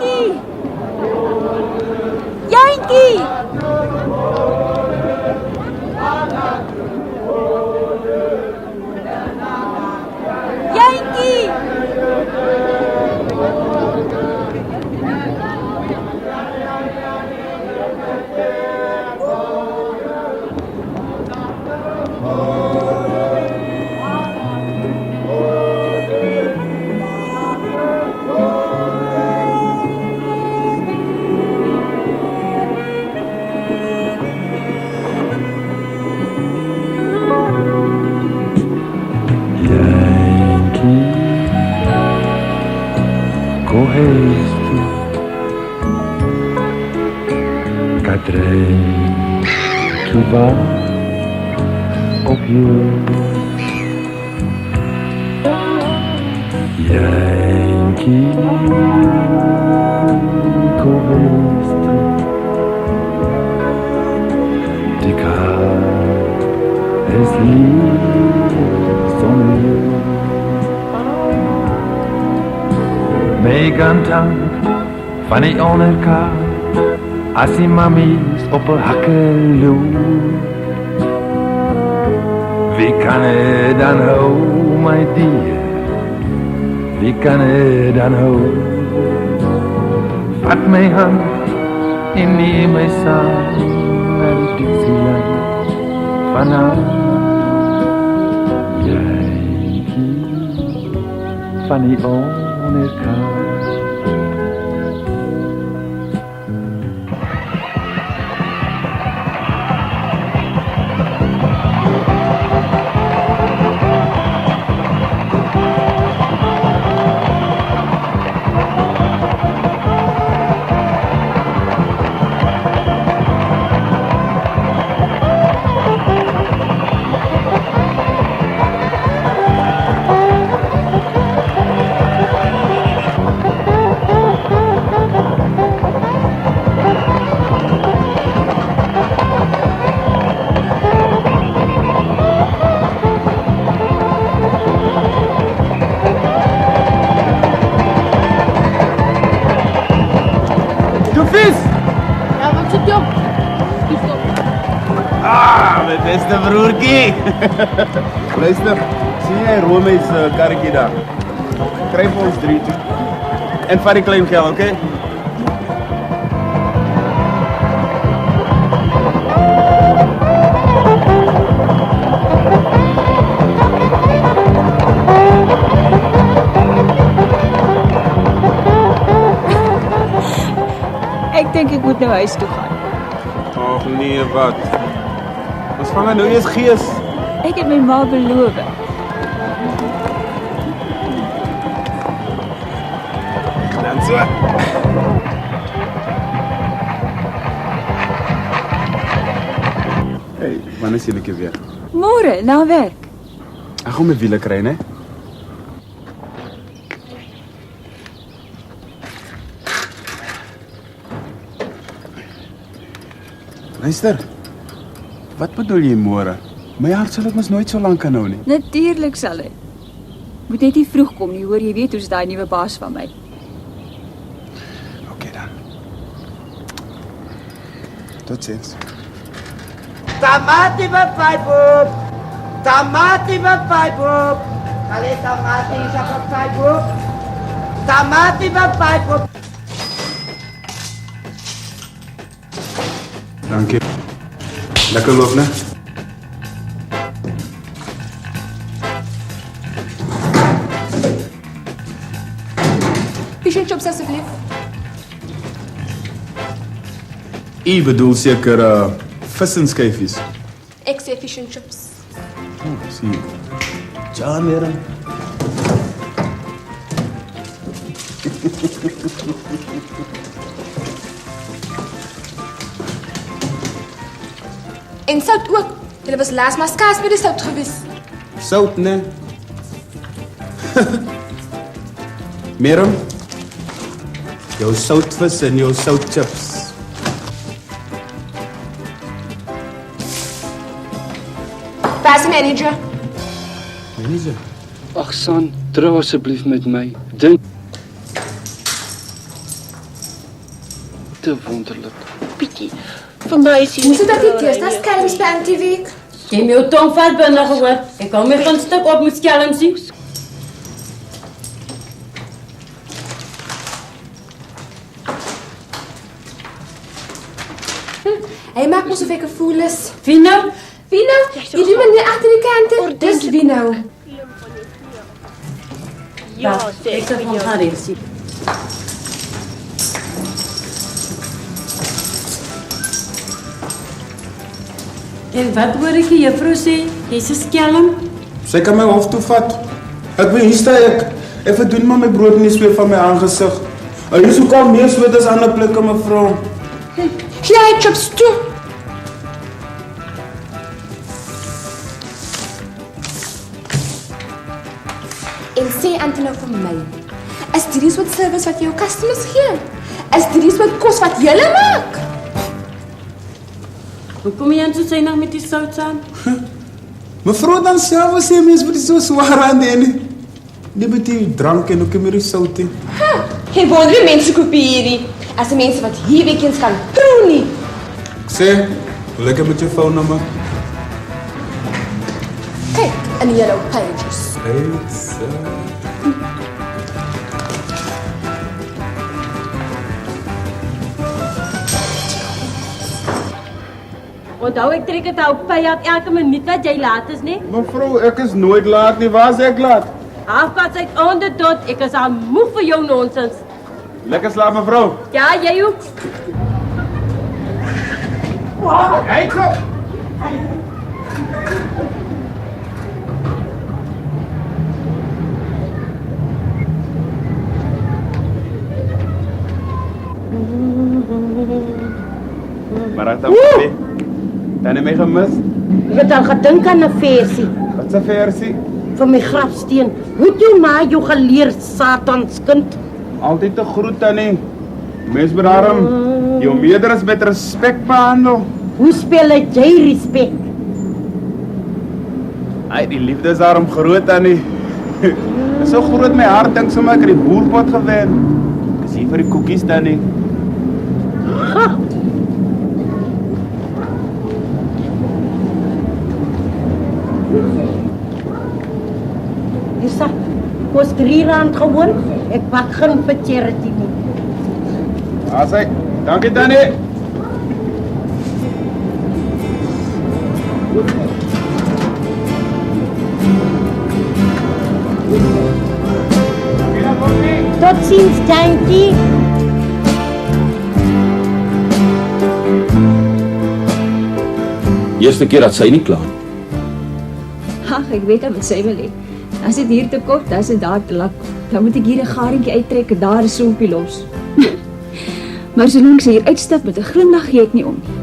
Jantjie! Jantjie! Jantjie! Correis tu, cadrei que vai ouvir, Yankee, correis tu, de cá és lief, meegantan van die onderkant as die mammies op 'n hakkeloe. Wie kan het dan hou, my dear? Wie kan het dan hou? Vat my hand en neem my saam na die Dixieland vanaf. Jantjie van die onderkant. Mijn beste broertje. Luister, zie jij Rome's karretje daar? Krijg voor ons 3 toe. En vat die klein geld, oké? Ek dink ek moet nou huis toe gaan. Och nee, wat? Ons vang nou eers gees. Ek het my ma beloof. Dan so. Hey, wanneer is jullie weer? Môre na werk. Ek gaan my wiele kry, né? Luister. Wat bedoel jy môre? My hart sal dit mos nooit so lank kan hou nie. Natuurlik sal dit. Moet net nie vroeg kom nie, hoor jy weet hoe's daai nuwe baas van my. Okay dan. Totsiens. Tamati met pijpop! Tamati met pijpop! Allee, tamati is op een pijpop! Tamati met pijpop! Dankie. Lekker loop, né? Fish and chips alsjeblieft. U bedoel seker vis en skyfies. Ek sê fish and chips. Sien. Ja, meneer. En sout ook. Julle was laas maar skaars met die sout gewees. Sout, né? Meneer. Jou soutvis en jou soutchips. Waar is die manager? Manager? Ag San, trou asseblief met my. Dink te wonderlik. Bietjie. Vir my is Moes dit dat die deesdae skelms by MTV? Jy moet jou tong vat binne gehoor. Ek hou my gaan stuk op met skelms sien. Hy maak mos of ek 'n fool is. Wie nou? Wie nou? Die meneer agter die kante. Dis wie nou? Ja, ek sê van haar hier sien. En wat hoor ek die juffrou sê? Jy's 'n skelm? Sy kan my hof toe vat. Ek weet hier sta ek. Ek verdoen maar my brood nie sweet van my aangesig. Hy is ook al meer sweet as ander plekke, mevrou. Gee hy chips toe. En sê Anton nou vir my. Is dit die soort service wat jy jou customers gee? Is dit die soort kos wat jy maak? Hoe kom jy aan so sy nog met die sout saam? Mevrou dan self sê mens moet so swaar aan die nie met die drank en ook nie met die sout nie. Geen wonder die mense kopie hierdie. As die mense wat hier weekends kan proe nie. Ek sê, lekker met jou foonnommer. Kyk, in die yellow pages. Onthou ek trek dit op payat elke minuut dat jy laat is, nee? Mevrou, ek is nooit laat nie. Waar is ek laat? Halfpad uit onder tot. Ek is al moeg vir jou nonsens. Lekker slaap, mevrou. Ja, jy ook. Hey, kom. Maar het dan dan het my gemis. Ek het al gedink aan 'n versie Wat 'n versie? van my grafsteen. Hoe het jou ma jou geleer, Satans kind? Altyd te groet tannie. Mens moet daarom jou meerderes met respek behandel. Hoe spel jy respek? Ai, die liefde is daarom groot tannie. Dis so groot my hart dink sommer ek het die boerpot gewen. Dis hier vir die koekies tannie. Dis kos R3 gewoon. Ek bak geen vir charity nie. Ja, sê. Dankie tannie. Tot ziens, dankie. Eerste keer dat sy nie klaar. Ag, ek weet wat sy wil hê. As dit hier te kort, dan is dit daar te lank. Dan moet ek hier 'n garentjie uittrek en daar 'n sompie los. Maar solank sy hier uitstap met 'n glimlag, gee ek nie om nie.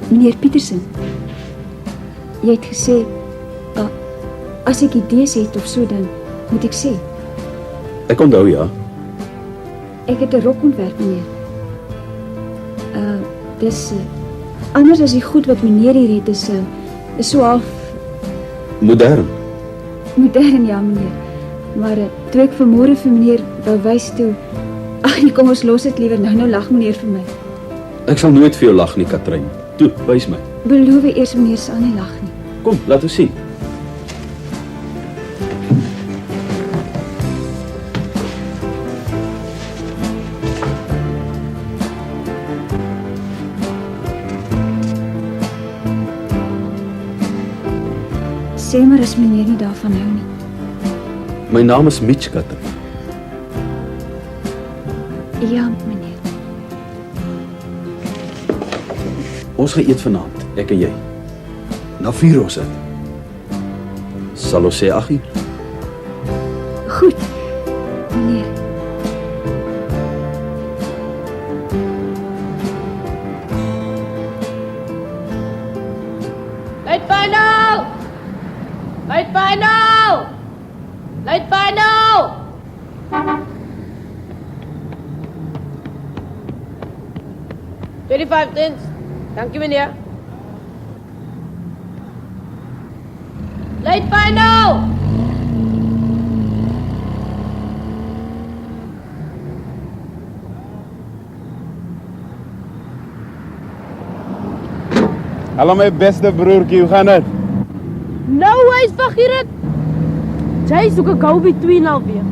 Meneer Pietersen, jy het gesê as ek idees het of so, dan moet ek sê. Ek onthou ja. Ek het 'n rok ontwerp, meneer. Dis anders as die goed wat meneer hier het, is so half Modern. modern, ja meneer. Maar toe ek vanmôre vir meneer wou wys toe, ag nee, kom ons los dit liewer nou lag meneer vir my. Ek sal nooit vir jou lag nie, Katrein. Toe, wys my. Beloof eers meneer sal nie lag nie. Kom, laat ons sien. Sê maar as meneer nie daarvan hou nie. My naam is Mitch, Katrein. Ja, meneer. Ons gaan eet vanaand, ek en jy. Na 4 ons uit. Sal ons sê 8 uur? Goed, meneer. Luitpanel! Luitpanel! Luitpanel! $25. Dankie meneer. Luitpanel! Hallo my beste broertjie, hoe gaan dit? Nou hy's vergeet. Jy soek 'n go between alweer.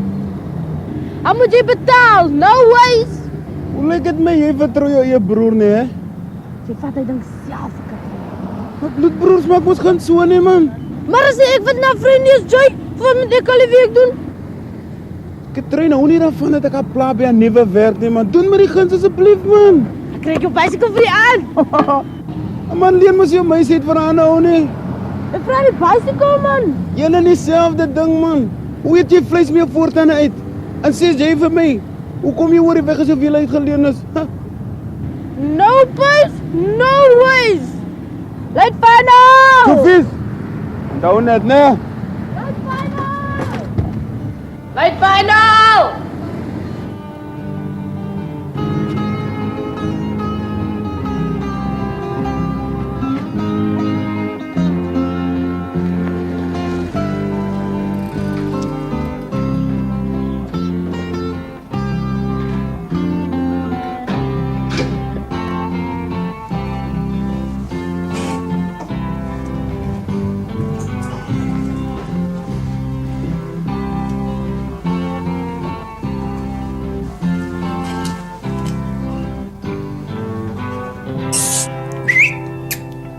Hoe moet jy betaal? Nou hy's. Hoe lyk dit my, jy vertrou jou eie broer nie, hè? Jy vat hy dink self ek. Maar bloedbroers maak mos geen so nie, man. Maar as ek wat na vriende is, Joy, wat moet ek al die week doen? Katrine, hou nie daarvan dat ek haar pla by 'n nuwe werk nie, man. Doen my die guns asseblief, man. Ek kry jou bicycle vir die aan. Man, leen mos jou meisie het vir haar hou nie. Ek vra die bicycle man. Julle nie selfde ding, man. Hoe eet jy vleis met jou voortande uit? En sê jy vir my, hoe kom jy oor die weg as jy veel uitgeleen is? No place, no ways. Let final. Kofies! Onthou net, né? Let final.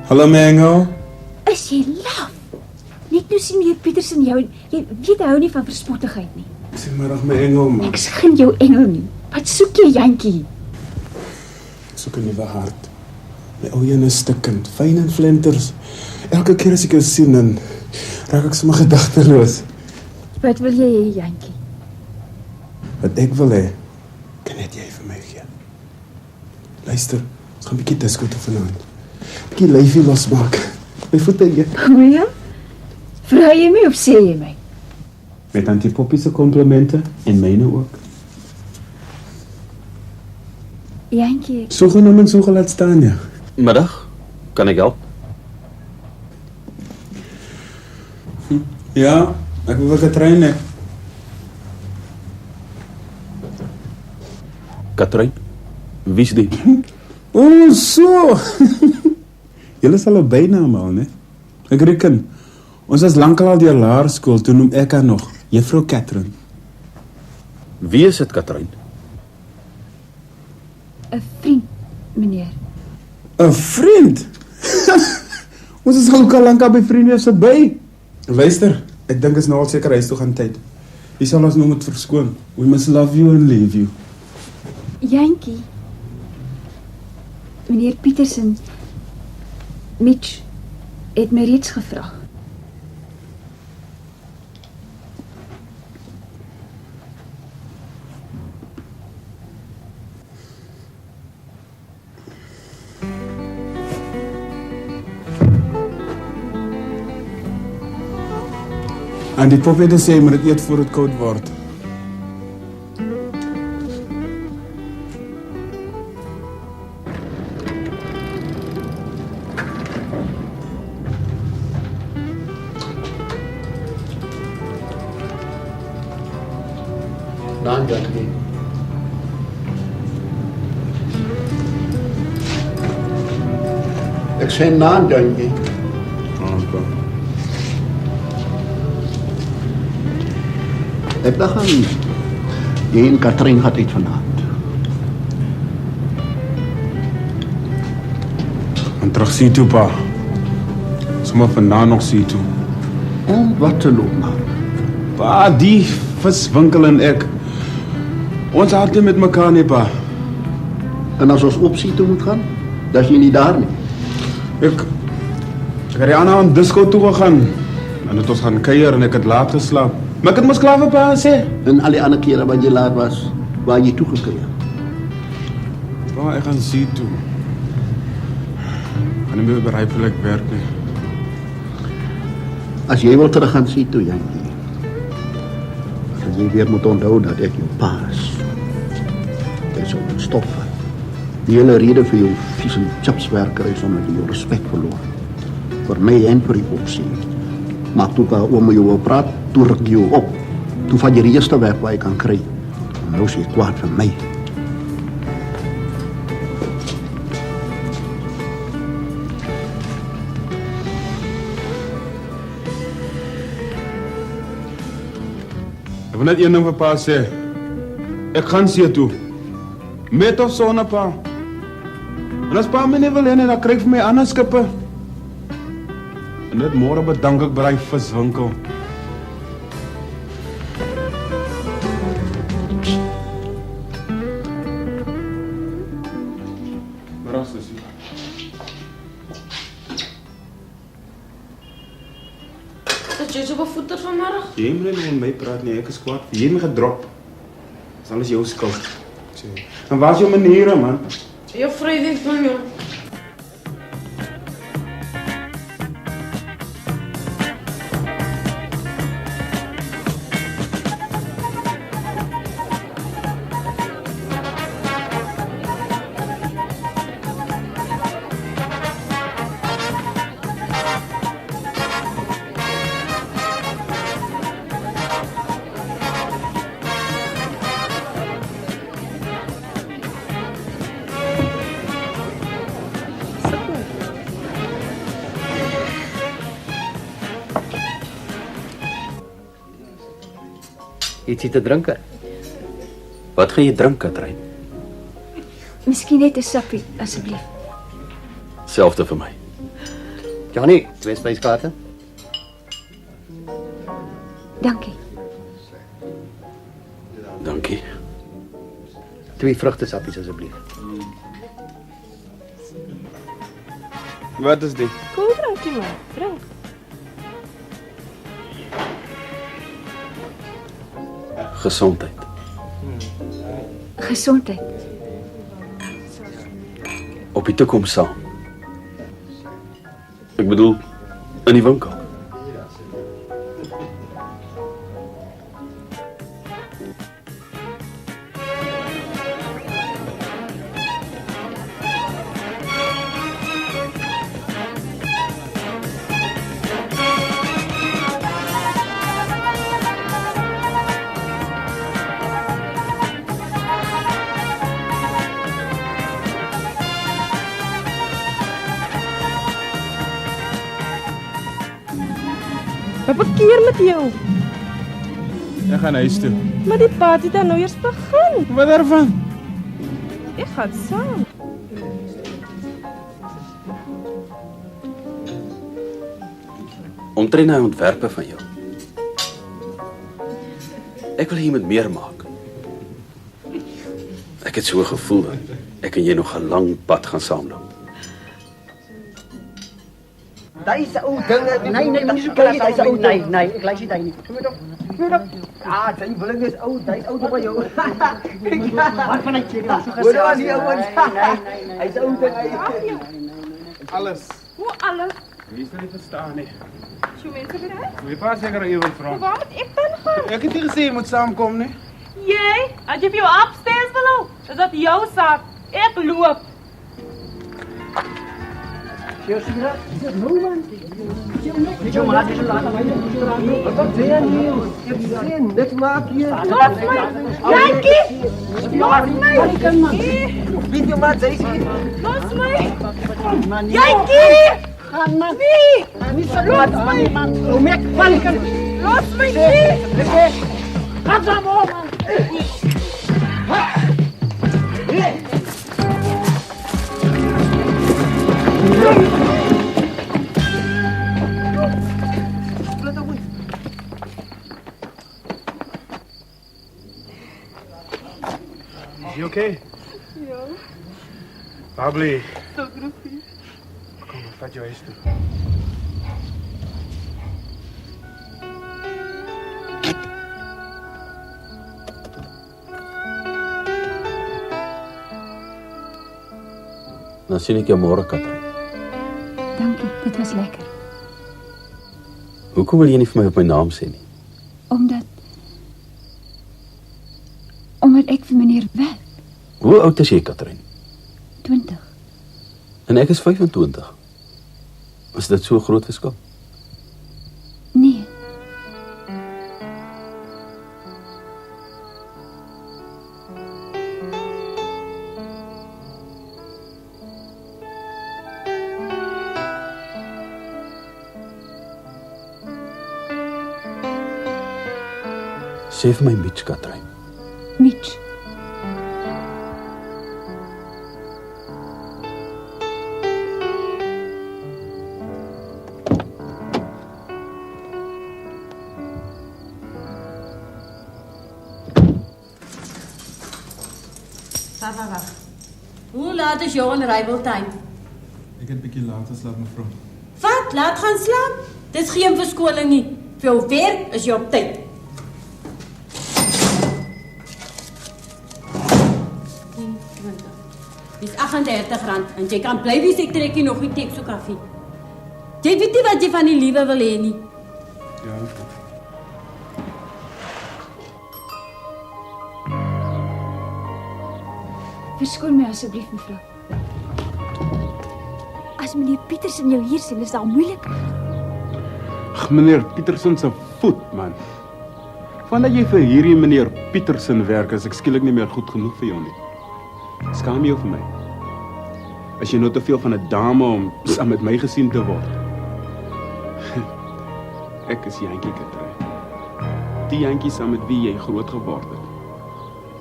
Hallo Mango. Is jy laf? Net nou sien meneer Pietersen jou, jy weet hy hou nie van verspottigheid nie. Sê maar reg my engel, man. Ek skyn jou engel nie. Wat soek jy, Jantjie? Ek soek 'n nuwe hart. My ou een is stikkend, fyn en flinters. Elke keer as ek jou sien, dan raak ek sommer gedagteloos. Wat wil jy hê, Jantjie? Wat ek wil hê, kan net jy vir my gee. Luister, ons gaan 'n bietjie disco toe vanaand. Bietjie lyfie losmaak. My voete hier. William? Vra jy my of sê jy my? Met Auntie Poppy se komplimente en myne ook. Jantjie, So genoem en so gelaat staan, ja. Middag, kan ek help? Ja, ek wil Katrine hê. Katrine, wie's die? O, so. Julle sal 'n bynaam al, né? Ek reken. Ons was lankal al deur laerskool, toe noem ek haar nog Juffrou Katrin. Wie is dit, Katrine? 'n vriend, meneer. 'n Vriend? Ons is al lankal by vriende se by. Luister, ek dink is nou al seker huis toe gaan tyd. Jy sal ons nou moet verskoon. We must love you and leave you. Jantjie. Meneer Pietersen, Mitch het my reeds gevra. En die pop het gesê, jy moet dit eet voor dit koud word. Naan Janki. Ek sê naan Janki. Ek dacht aan jy en Katrine gaat uit vanavond. En terug sien toe, pa. Sommer vandaan nog sien toe. Om wat te loop maar. Pa, die viswinkel en ek. Ons hart nie met mekaar nie, pa. En as ons op sien toe moet gaan, dan is jy nie daar nie. Ek het die ander aan disco toe gegaan. En het ons gaan kuier en ek het laat geslaap. Maar ek het mos klaar vir pa sê. En al die ander kere wat jy laat was, waar jy toegekeur. Pa, ek gaan sien toe. Gaan nie meer bereidelijk werk nie. As jy wil terug gaan sien toe, Jankie, sal jy weer moet onthou dat ek jou pa is. Jy sal moet stop vat. Die hele rede vir jou vies en chipswerker is omdat jy jou respect verloor. Vir my en vir die opsie. Maar toe pa oom jou wil praat, toe ruk jy jou op. Toe vat jy die eerste werk wat jy kan kry. En nou is jy kwaad vir my. Ek wil net een ding vir pa sê. Ek gaan see toe. Met of sonder pa. En as pa my nie wil hê nie, dan kry ek vir my ander skippe. En net môre bedank ek by die viswinkel. Ras is hier. Dat jy so bevoeter vanmiddag? Jy moet nie met my praat nie, ek is kwaad. Jy het my gedrop. Dis alles jou skuld. En waar is jou maniere, man? Jou vryheid van jou. Ietsie te drinke. Wat gaan jy drink, Katrein? Miskien net 'n sappie, asseblief. Selfde vir my. Johnny, 2 spyskaarte. Dankie. Dankie. 2 vrugtesappies asseblief. Wat is dit? Koeldrankie man, drink. Gesondheid. Gesondheid. Op die toekoms saam. Ek bedoel, in die winkel. Wat bekeer met jou? Ek gaan huis toe. Maar die party dan nou eers begin. Wat daarvan? Ek gaan saam. Omtrent na ontwerpe van jou. Ek wil jy moet meer maak. Ek het so gevoel dat ek en jy nog 'n lang pad gaan saamloop. Daai se ou dinge. Nee, moenie so kyk, daai se ou ding. Nee, ek luister dit nie. Kom maar. Ah, jy wil net ou, daai ou ding by jou. Wat van 'n chick so gesê. Hoor nie ouens. Nee. Hy's ou ding. Alles. Hoe alles? Wie sal nie verstaan nie. So mense bereid? Wie pas seker jy wil vra? Waar moet ek dan gaan? Ek het nie gesê jy moet saamkom nie. Jy, as jy vir jou upstairs wil hou, is dat jou saak. Ek loop. Jy sien dat? Dis nou man. Jy maar dis laat my. Wat sê jy nie? Ek sien net maak hier. Los my. Jantjie. Los my. Wie jy maar sê. Los my. Jantjie. Gaan man. Nee. Nie so laat man man. O mek val kan. Los my nie. Gaan saam man. Is jy okay? Ja. Babli, So groepie. kom, vat jou huis toe. Dan sien ek jou môre, Katrein. Dankie, dit was lekker. Hoekom wil jy nie vir my op my naam sê nie? Omdat ek vir meneer werk. Hoe oud is jy, Katrein? 20. En ek is 25. Is dit so 'n groot verskil? Nee. Sê vir my Mitch, Katrein. Mitch. Wag. Hoe laat is jou arrival time? Ek het 'n bietjie laat geslaap, mevrou. Wat? Laat gaan slaap? Dis geen verskoning nie. Vir jou werk is jy op tyd. Dis R38 en jy kan bly wees ek trek jy nog nie teks of koffie. Jy weet nie wat jy van die liewe wil hê nie. Ja. Verskoon my asseblief, mevrou. As meneer Pietersen jou hier sien, is dit al moeilik. Ag, meneer Pietersen se voet, man. Vandat jy vir hierdie meneer Pietersen werk, is ek skielik nie meer goed genoeg vir jou nie. Skaam jou vir my. As jy nou te veel van 'n dame om saam met my gesien te word. Ek is Jantjie Katrein. Die Jantjie saam met wie jy groot geword het.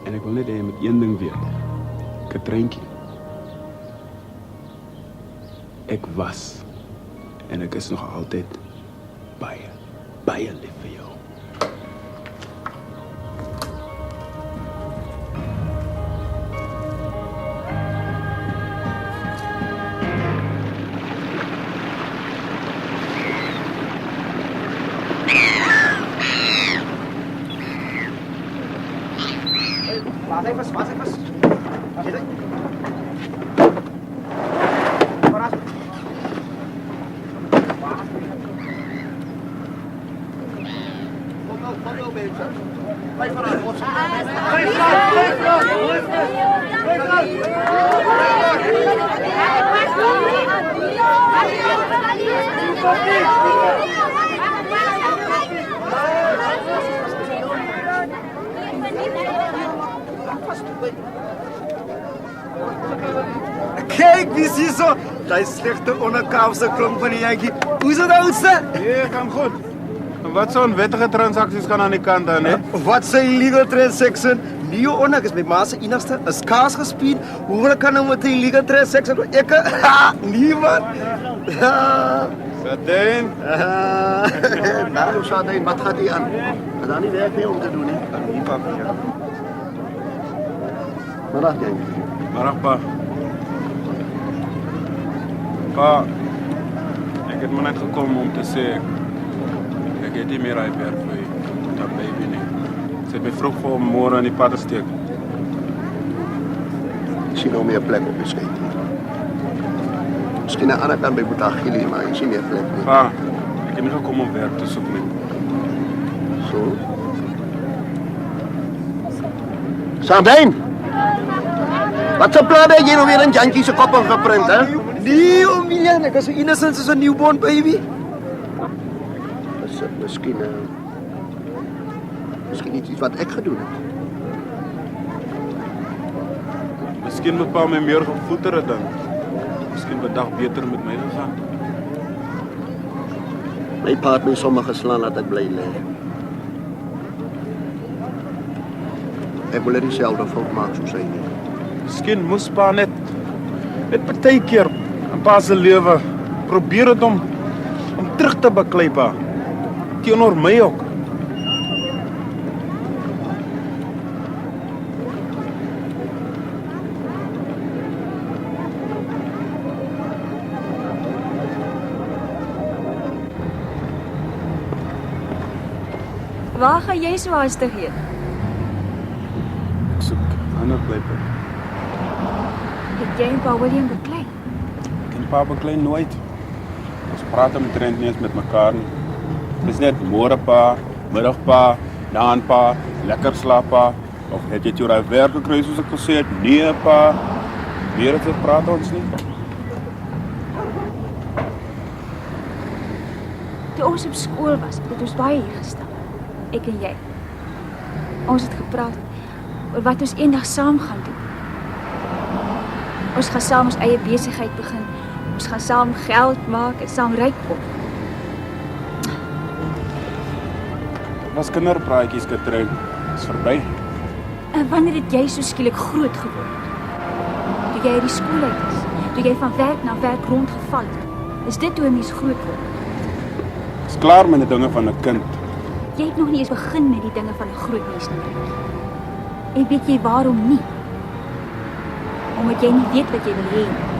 En ek wil net hê jy moet een ding weet. Katreintjie. Ek was en ek is nog altyd baie lief vir jou. Was hy vas. Kijk, wie is hier zo? Dat is slechte onderkaapse klomp van die Jantjie. Hoe is het, oudste? Ja, kan goed. Wat zo'n onwettige transacties gaan aan die kant aan, hè? Wat zijn illegal transaction? Nie onak is my ma se enigste, is kaas gespied. Hoe kan nou met die illegal transaction? Ek, niemand. Sadijn. Nou, Sadijn, wat gaat hij aan? Gaat daar niet werk mee om te doen, hè? Nee, papa, ja. Middag, Jantjie. Middag, pa. Pa, ek het maar net gekom om te sê ek het nie meer hy werk vir dat baby nie. Sy het my vroeg vir môre aan die pad te steek. Ik zie nou meer plek op je scheet hier. Misschien aan de andere kant bij Boetagili, maar ik zie meer plek. Nie. Pa, ek het nie gekom om werk te soek nie. Zo. Sardijn! Wat voor plan heb je nou weer een Jantjie zijn kop geprint, hè? Nee, Milian, ek is so innocent soos 'n newborn baby. Misschien iets wat ik gedoen heb. Miskien moet pa my meer gevoeder het dan. Miskien wat dag beter met my gegaan. Mijn pa het my sommer geslaan dat ik blij lig. Ik wil er diezelfde fout maken zoals hy nie. Miskien moes pa net partykeer in pa se lewe probeer het om terug te beklei, pa. Teenoor my ook. Waar gaan jy so haastig heen? Ek soek ander plekke. Het jy en pa William beklei? Ek en pa beklei nooit. Ons praat omtrent nie eens met mekaar nie. Dis net môre pa, middag pa, daan pa, lekker slaap pa. Of het jy jou daai werk gekry soos ek gesê het? Nee pa. Meer as dit praat ons nie. Toe ons op skool was, het ons baie hier gestaan. Ek en jy. Ons het gepraat oor wat ons eendag saam gaan doen. Ons gaan saam ons eie besigheid begin. Ons gaan saam geld maak en saam ryk word. Was kinderpraatjies, Katrein. Is verby. En wanneer het jy so skielik groot geword? Toe jy uit die skool uit is, toe jy van werk na werk rondgeval het, is dit hoe 'n mens groot word? Is klaar met die dinge van 'n kind. Jy het nog nie eens begin met die dinge van 'n groot mens nie. En weet jy waarom nie? Omdat jy nie weet wat jy wil hê nie.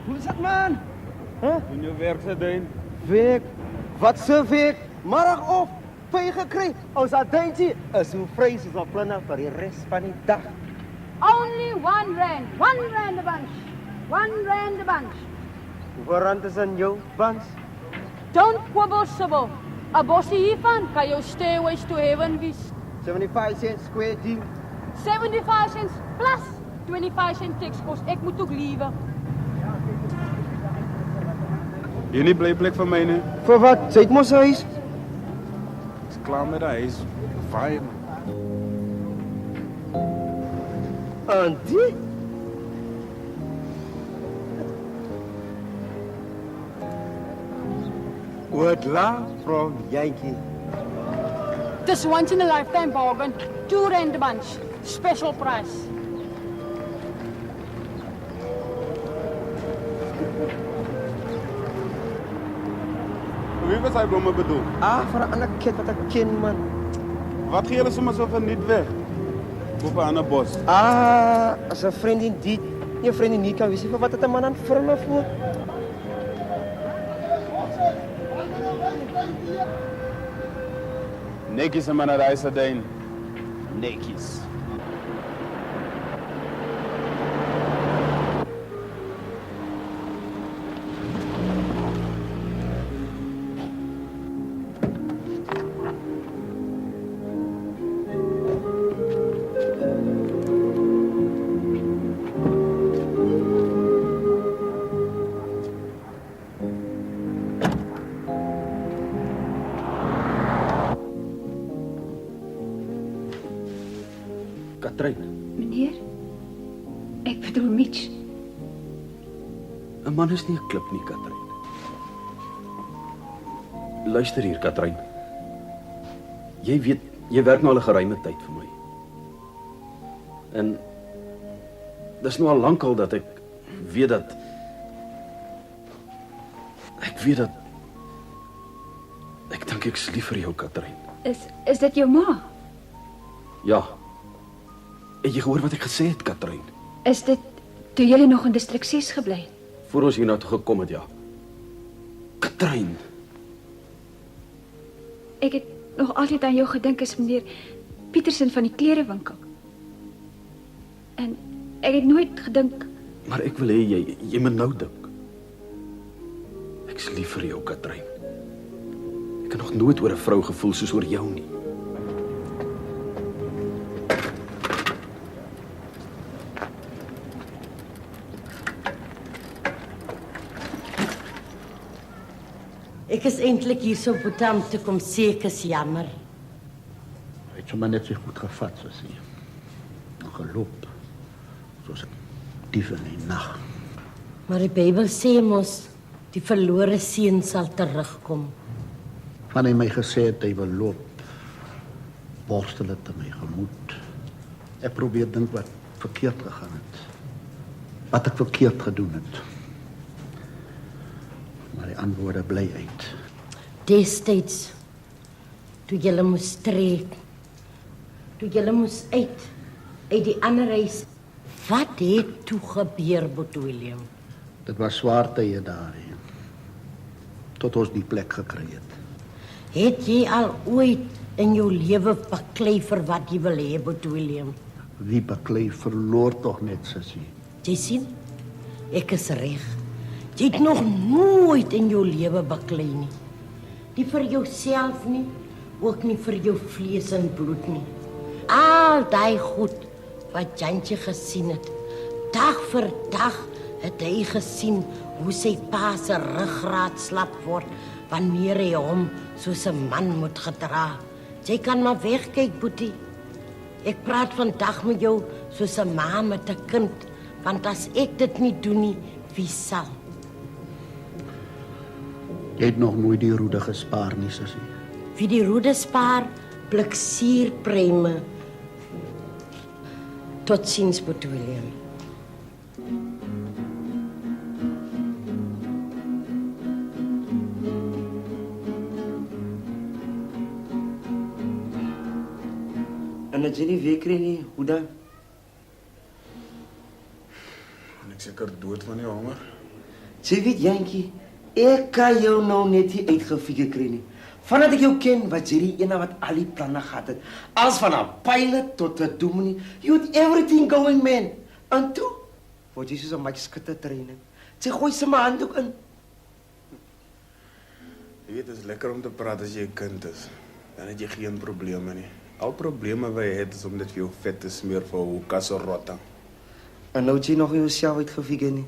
Hoe is het, man? Doen jou werk, Sadijn. Werk? Wat se werk? Middag of pay gekry? Ons Sadeintjie is hoe vry soos 'n planne vir die res van die dag. Only R1. R1 a bunch. R1 a bunch. Hoeveel rand is in jou bans? Don't quibble, Sybil. 'n bossie hiervan kan jou stairways to heaven wees. 75 cents square deal. 75 cents plus 25 cent tax kos. Ek moet ook liewe. Jy nie blyplek vir my nie. Vir wat? Sy het mos 'n huis. Is klaar met die huis. Vaai man. Auntie? What love from Yankee? This once in a lifetime bargain. R2 a bunch. Special price. Wie was hy blomme bedoel? Vir 'n ander kind wat ek ken, man. Wat gee julle sommer so verniet weg? Op 'n ander bos. As 'n vriendin dit, nie 'n vriendin nie kan wees nie, vir wat het 'n man aan firme voor? Netjies man na die Sadijn. Netjies. Katrein, Meneer, ek bedoel Mitch. 'n man is nie 'n klip nie, Katrein. Luister hier, Katrein. Jy weet, jy werk nou al 'n geruime tyd vir my. En dis nou al lankal dat ek weet dat ek dink ek's lief vir jou, Katrein. Is dit jou ma? Ja. Het jy gehoor wat ek gesê het, Katrein? Is dit toe julle nog in distrik 6 gebly het? Voor ons hier nou toe gekom het, ja. Katrein. Ek het nog altyd aan jou gedink as meneer Pietersen van die klerewinkel. En ek het nooit gedink... Maar ek wil hê jy moet nou dink. Ek's lief vir jou, Katrein. Ek het nog nooit oor 'n vrou gevoel soos oor jou nie. Ek is eintlik hier so Boetam toe kom sê ek is jammer. Hy het sommer net sy goed gevat, so sê. En geloop. Soos 'n dief in die nag. Maar die Bybel sê mos die verlore seun sal terugkom. Van hy my gesê het hy wil loop, borstel het in my gemoed. Ek probeer dink wat verkeerd gegaan het. Wat ek verkeerd gedoen het. Maar die antwoorde bly uit. Destyds, toe julle moes trek, toe julle moes uit die ander huis, wat het toe gebeur, Boet William? Dit was swaar tye daar, tot ons die plek gekry het. Het jy al ooit in jou lewe baklei vir wat jy wil hê, Boet William? Wie baklei verloor tog net, sussie. Jy sien, ek is reg. Jy het nog nooit in jou lewe baklei nie. Nie vir jouself nie, ook nie vir jou vlees en bloed nie. Al daai goed wat Jantjie gesien het. Dag vir dag het hy gesien hoe sy pa se ruggraat slap word wanneer hy hom soos 'n man moet gedra. Jy kan maar wegkyk, Boetie. Ek praat vandag met jou soos 'n ma met 'n kind, want as ek dit nie doen nie, wie sal? Jy het nog nooit die roede gespaar nie, sussie. Wie die roede spaar, pleksierpreme. Totsiens, Boetie William. En as jy nie weer kry nie, hoe dan? En ek seker dood van die honger. Jy weet, Jantjie, ek kan jou nou net nie uitgefigure kry nie. Vandat ek jou ken, was jy die ene wat al die planne gehad het. Als van 'n pilot tot 'n dominee. You had everything going, man. En toe, word jy soos 'n matjie skitter training. Jy gooi se my handdoek in. Jy weet, het is lekker om te praat as jy 'n kind is. Dan het jy geen probleme nie. Al probleme wat jy het is om dit vir jou vet te smeer vir 'n kasserotta. En nou het jy nog jouself uitgefigure nie.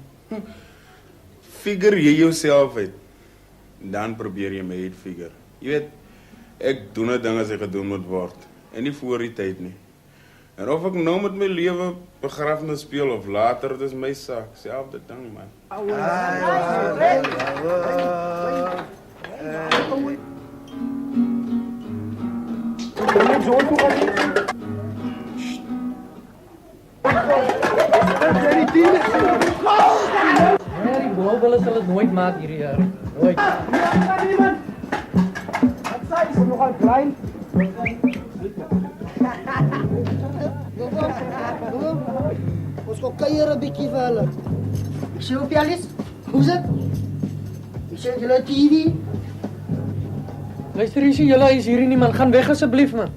Figure jy jouself uit. Dan probeer jy my uitfigure. Jy weet, ek doen 'n ding as ek gedoen moet word. En nie voor die tyd nie. En of ek nou met my lewe begrafnis speel of later, dit is my saak. Selfde ding, man. Die bolbulle sal het nooit maak hierdie jaar. Nooit. Wat sê jy, nogal klein? Ons gaan kuier 'n bietjie vir hulle. Ek sê op Alice, hoe's dit? Ek sê julle TV. Luister, julle is hier nie, man. Gaan weg asseblief, man.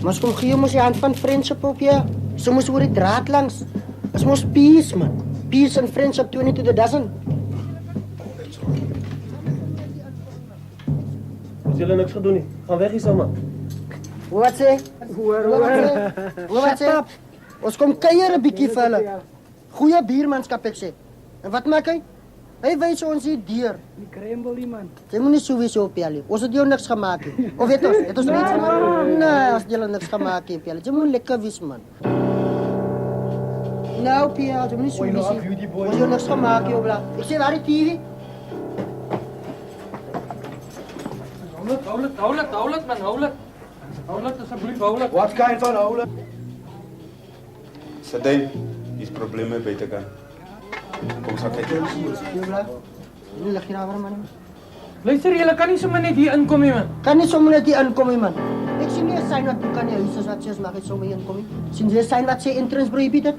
Maar kom gee ons die hand van friendship op jy. So moes oor die draad langs. Ons mos peace, man. Peace and friendship 20 to the dozen. Ons julle niks gedoen nie. Gaan weg hier sommer. Wat sê? Wat sê? Ons kom kuier 'n bietjie vir hulle. Goeie biermanskap ek sê. En wat maak hy? Hy wys ons hier deur. Die krembelie man. Jy moenie so wees op Pielie. Ons het jou niks gemaak nie. Of het ons niks gemaak? Nee, ons het julle niks gemaak nie, Pielie. Jy moet lekker wees, man. Nou, Pielie, jy moenie so wees nie. Ons het jou niks gemaak nie, bla. Ek sê waar die TV? Hou het, man, hou het, asseblief, hou het. Wat kind van hou het? Sadijn, is probleme buitekant. Kom sal kyk. Nie lig hier aan, man. Luister, julle kan nie sommer net hier inkom nie, man. Kan nie sommer net hier inkom nie, man. Ek sien nie 'n sign wat kan jy huis as wat sê mag jy sommer hier inkom nie. Sien jy 'n sign wat sê entrance prohibited?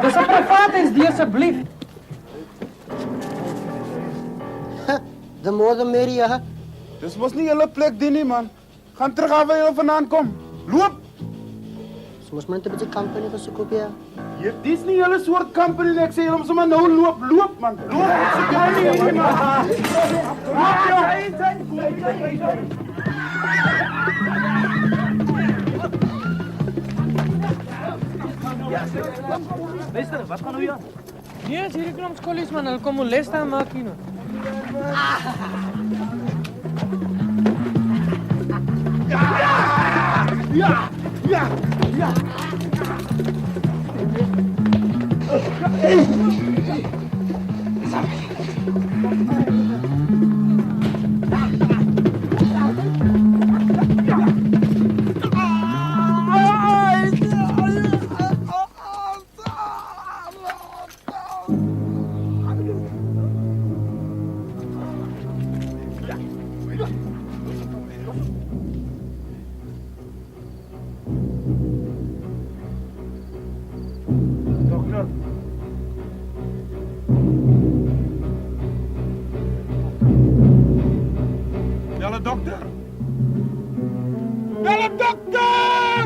Dis 'n privaathuis, die asseblief. The more the merrier, hè? Dis mos nie julle plek die nie, man. Gaan terug af waar julle vandaan kom. Loop! Ons mos net 'n bietjie company gesoek op hier. Hier, dis nie julle soort company nie. Ek sê julle moet sommer nou loop, man. Loop! Ek kan nie hier, man. Luister, wat gaan nou hier aan? Nee, hierdie klomp skollies, man. Hulle kom moleste maak hier, man. Ja! Bel 'n dokter! Bel 'n dokter!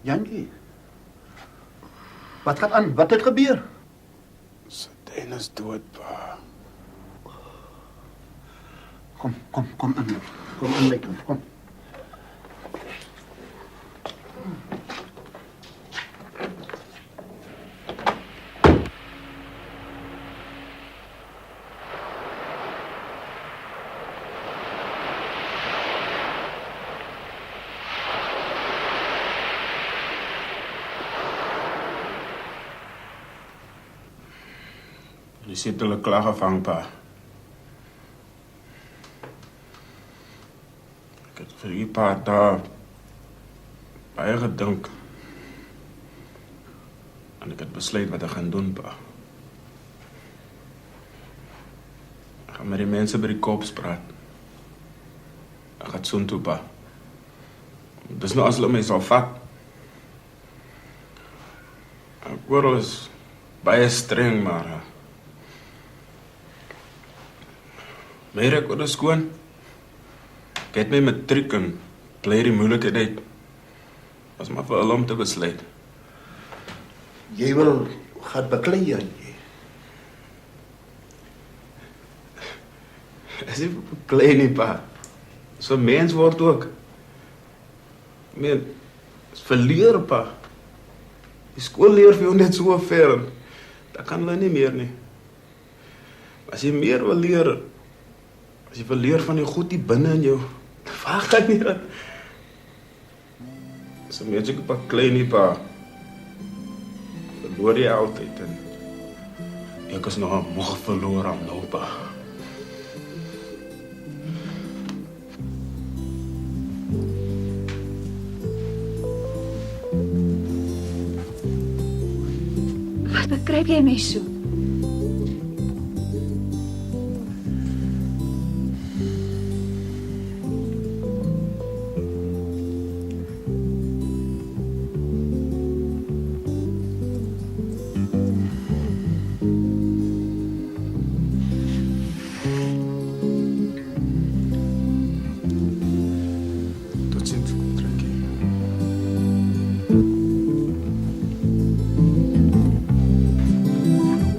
Jantjie. Wat gaan aan? Wat het gebeur? Sydyn is dood, pa. Kom in. Kom in, my kind, kom. Jy sit hulle klaar gevang, pa. Ek het vir die paar dae baie gedink. En ek het besluit wat ek gaan doen, pa. Ek gaan met die mense by die kops praat. Ek gaan soontoe, pa. Dis nou as hulle my sal vat. Ek hoor hulle is baie streng, maar meer ek oor skoon. Ek het my matriek en bly die moeilikheid uit. Was maar vir hulle om te besluit. Jy wil gaan beklei, Jantjie. As jy beklei nie, pa. So mens word ook. Ek meen, is verleer, pa. Die skool leer vir jou net so ver. Dat kan hulle nie meer nie. As jy meer wil leer, as jy wil leer van die goed die binne in jou, waar gaan jy dan? So mens ek beklei nie, pa. Verloor jy altyd en ek is nog 'n moeg verloor aan nou, pa. Wat begryp jy my so?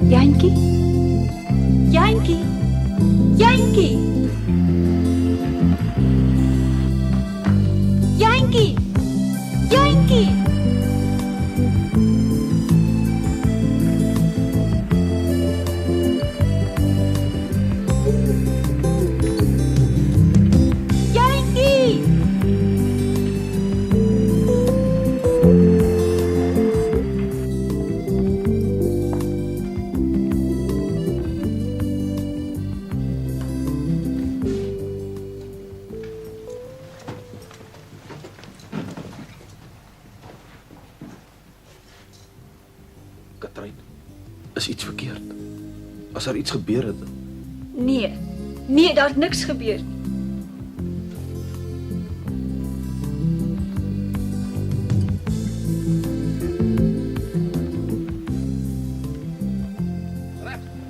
Jantjie? Jantjie? Jantjie? Jantjie? Jantjie? Jantjie? Katrein, is iets verkeerd? As daar iets gebeur het? Nee, daar het niks gebeur nie.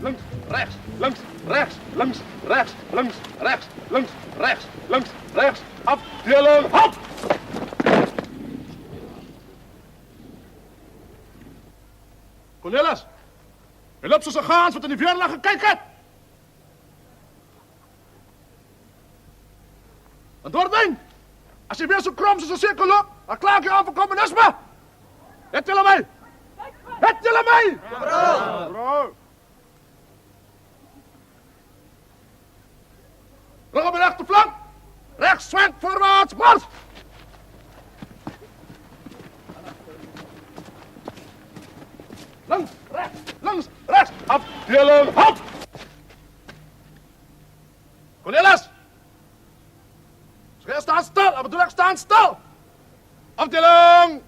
Links, rechts, links, rechts, links, rechts, links, rechts, links, rechts, links, rechts, afdeling, hop! Cornelis, jy loop soos 'n gaans wat in die weerlig gekyk het. Antwoording, as jy weer so krom soos 'n sekel loop, dan klaar ek jou aan vir kommunisme. Het julle my? Het julle my? Bro. Rug op die rechterflank. Rechts, zwenk, voorwaarts, mars. Links, rechts, afdeling, hop. Cornelis. Staan stil, wat bedoel ik staan stil. Afdeling,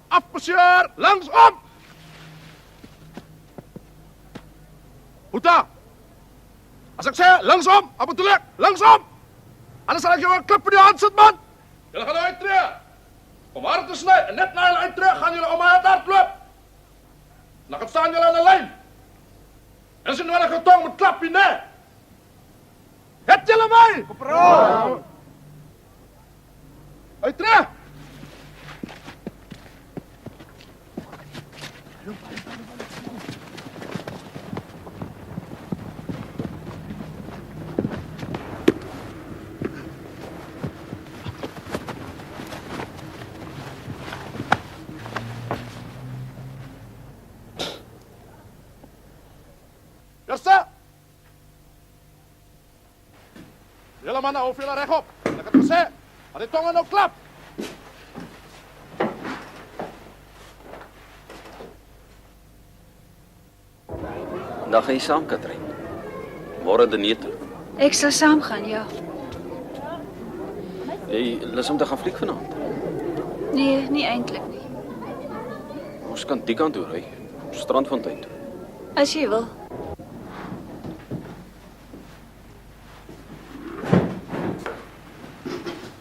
afmarcheer, linksom. Hoeta. Als ik zeg linksom, wat bedoel ik? Linksom. Anders zal ik jou een klip in die hand zetten, man. Jullie gaan uittreden. Om hard te snijden en net na jullie uittreden gaan jullie om mijn hart lopen. Dan gaan staan jullie aan de lijn. En als je nu wel een getong moet klap je neer. Het jullie mij? Uittreden. Eerste! Julle manne, hou julle regop. Ek het gesê, laat die tonge nou klap. Dan gaan jy saam, Katrein. Môre Denete. Ek sal saamgaan, ja. Jy lus om te gaan vlieg vanaand. Nee, nie eintlik nie. Ons kan die kant toe ry, Strandfontein toe. As jy wil.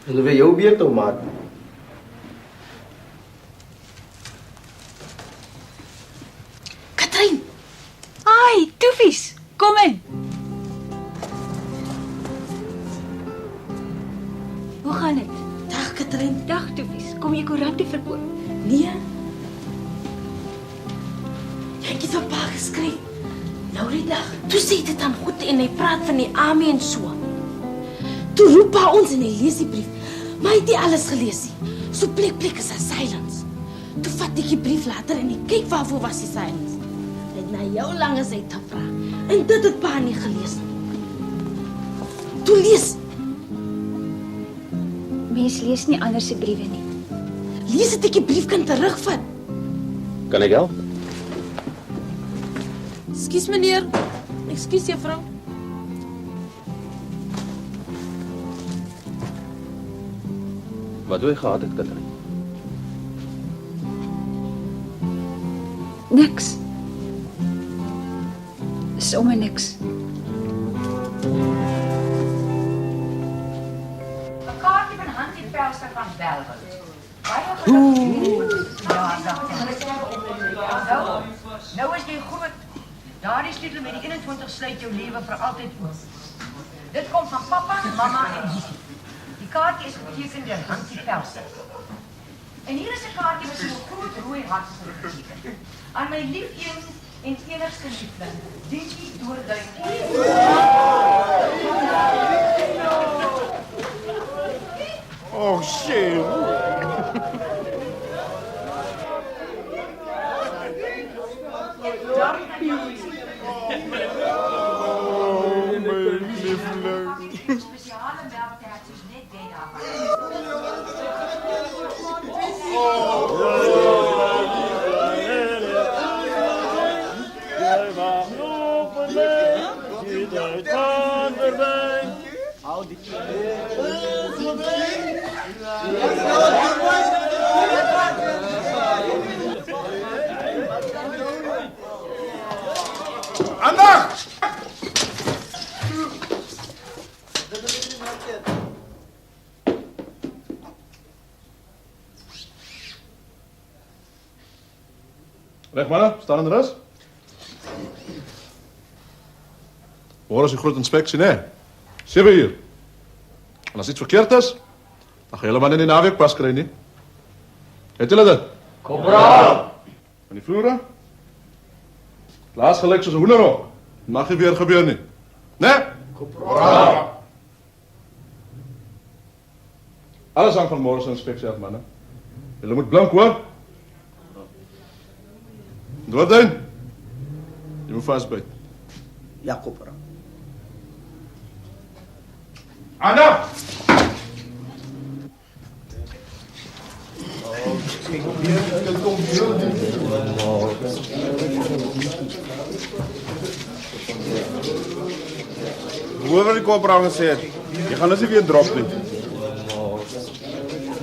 Hulle wil jou beurt om maak. Katrein! Ai, toefies! Kom in! Hoe gaan dit? Dag Katrein. Dag toefies. Kom jy koerante verkoop? Nee. Jy het vir pa geskryf. Nou die dag. Toe sê dit dan goed en hy praat van die army en so. Toe roep pa ons en hy lees die brief. Maar hy het nie alles gelees nie. So plek is 'n silence. Toe vat ek die brief later en ek kyk waarvoor was die silence. Hy het na jou lange sy te vra. En dit het pa nie gelees nie. Toe lees. Mens lees nie ander se briewe nie. Lees het ek die brief kan terugvat. Kan ek help? Ekskuus meneer. Ekskuus juffrou. Wat wou jy gehad het, Katrein? Niks. Sommer niks. Kaartjie van Hansie Pelster van Belwel. Baie geluk. Ja, nou is jy groot. Daardie sleutel met die 21 sluit jou lewe vir altyd oop. Dit kom van pappa, mamma en Jissie. Die kaartjie is geteken deur Hansie Pelster. En hier is 'n kaartjie met 'n groot rooi hart geteken. Aan my lief een en enigste liefling, Dinkie Doorduintjie. Oh, shit. Spesiale melktertjies net dit daar. Aandag! Reg manne, staan in rus. Môre is die groot inspeksie, né? 7 uur. En as iets verkeerd is, dan gaan julle maar in die naweek pas kry nie. Het julle dit? Korporaal. En die vloere? Laas gelyk soos 'n hoenderhok. Mag nie weer gebeur nie. Né? Korporaal. Alles hang van môre se inspeksie af, manne. Julle moet blink, hoor. Doorduin. Jy moet vasbyt. Ja, korporaal. Aandag! Hoe wat die korporaal gesê het, jy gaan ons nie weer drop nie.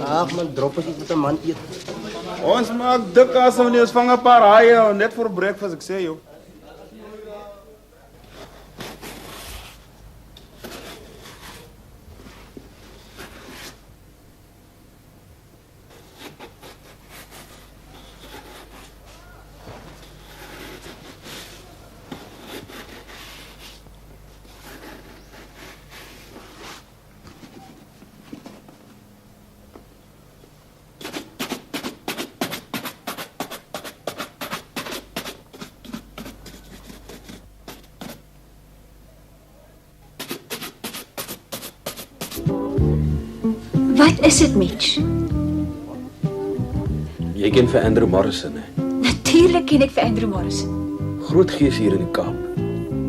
Ag man, drop ek met 'n man eet. Ons maak dik as wanneer ons vang 'n paar haie net vir breakfast, ek sê jou. Wat is dit, Mitch? Jy ken vir Andrew Morrison, hè? Natuurlik ken ek vir Andrew Morrison. Groot gees hier in die Kaap.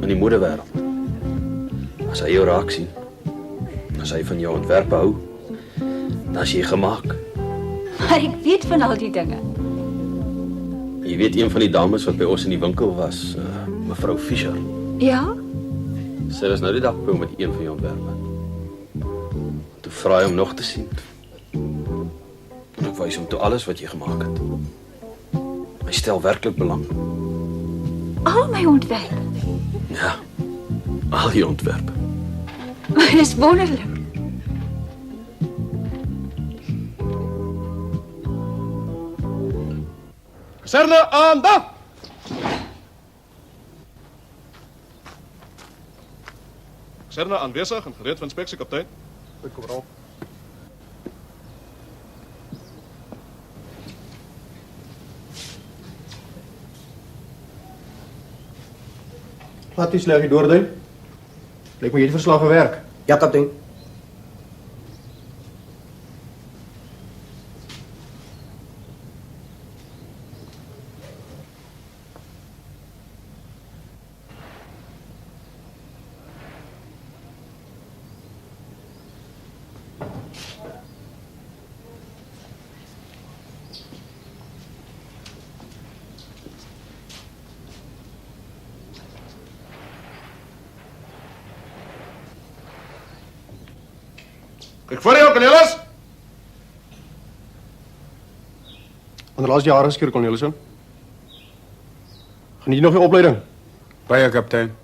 in die modewêreld. As hy jou raak sien, as hy van jou ontwerpe hou, dan is jy gemaak. Maar ek weet van al die dinge. Jy weet een van die dames wat by ons in die winkel was, mevrou Fischer. Ja? Sy was nou die dag by hom met een van jou ontwerpe. Toe vra hy om nog te sien. En ek wys hom toe alles wat jy gemaak het. Hy stel werklik belang. Al my ontwerpe. Ja, al die ontwerpe. Maar dit is wonderlik. Kaserne aan dag! Kaserne aanwesig en gereed vir inspeksie, kaptein. Korporaal. Laat die sleggie doordui. Lyk my jy het verslag gewerk. Ja, kaptein. Kyk voor jou, Cornelis! Wanneer laas jare geskeer, Cornelissen? Geniet nog je opleiding? Baie, kaptein.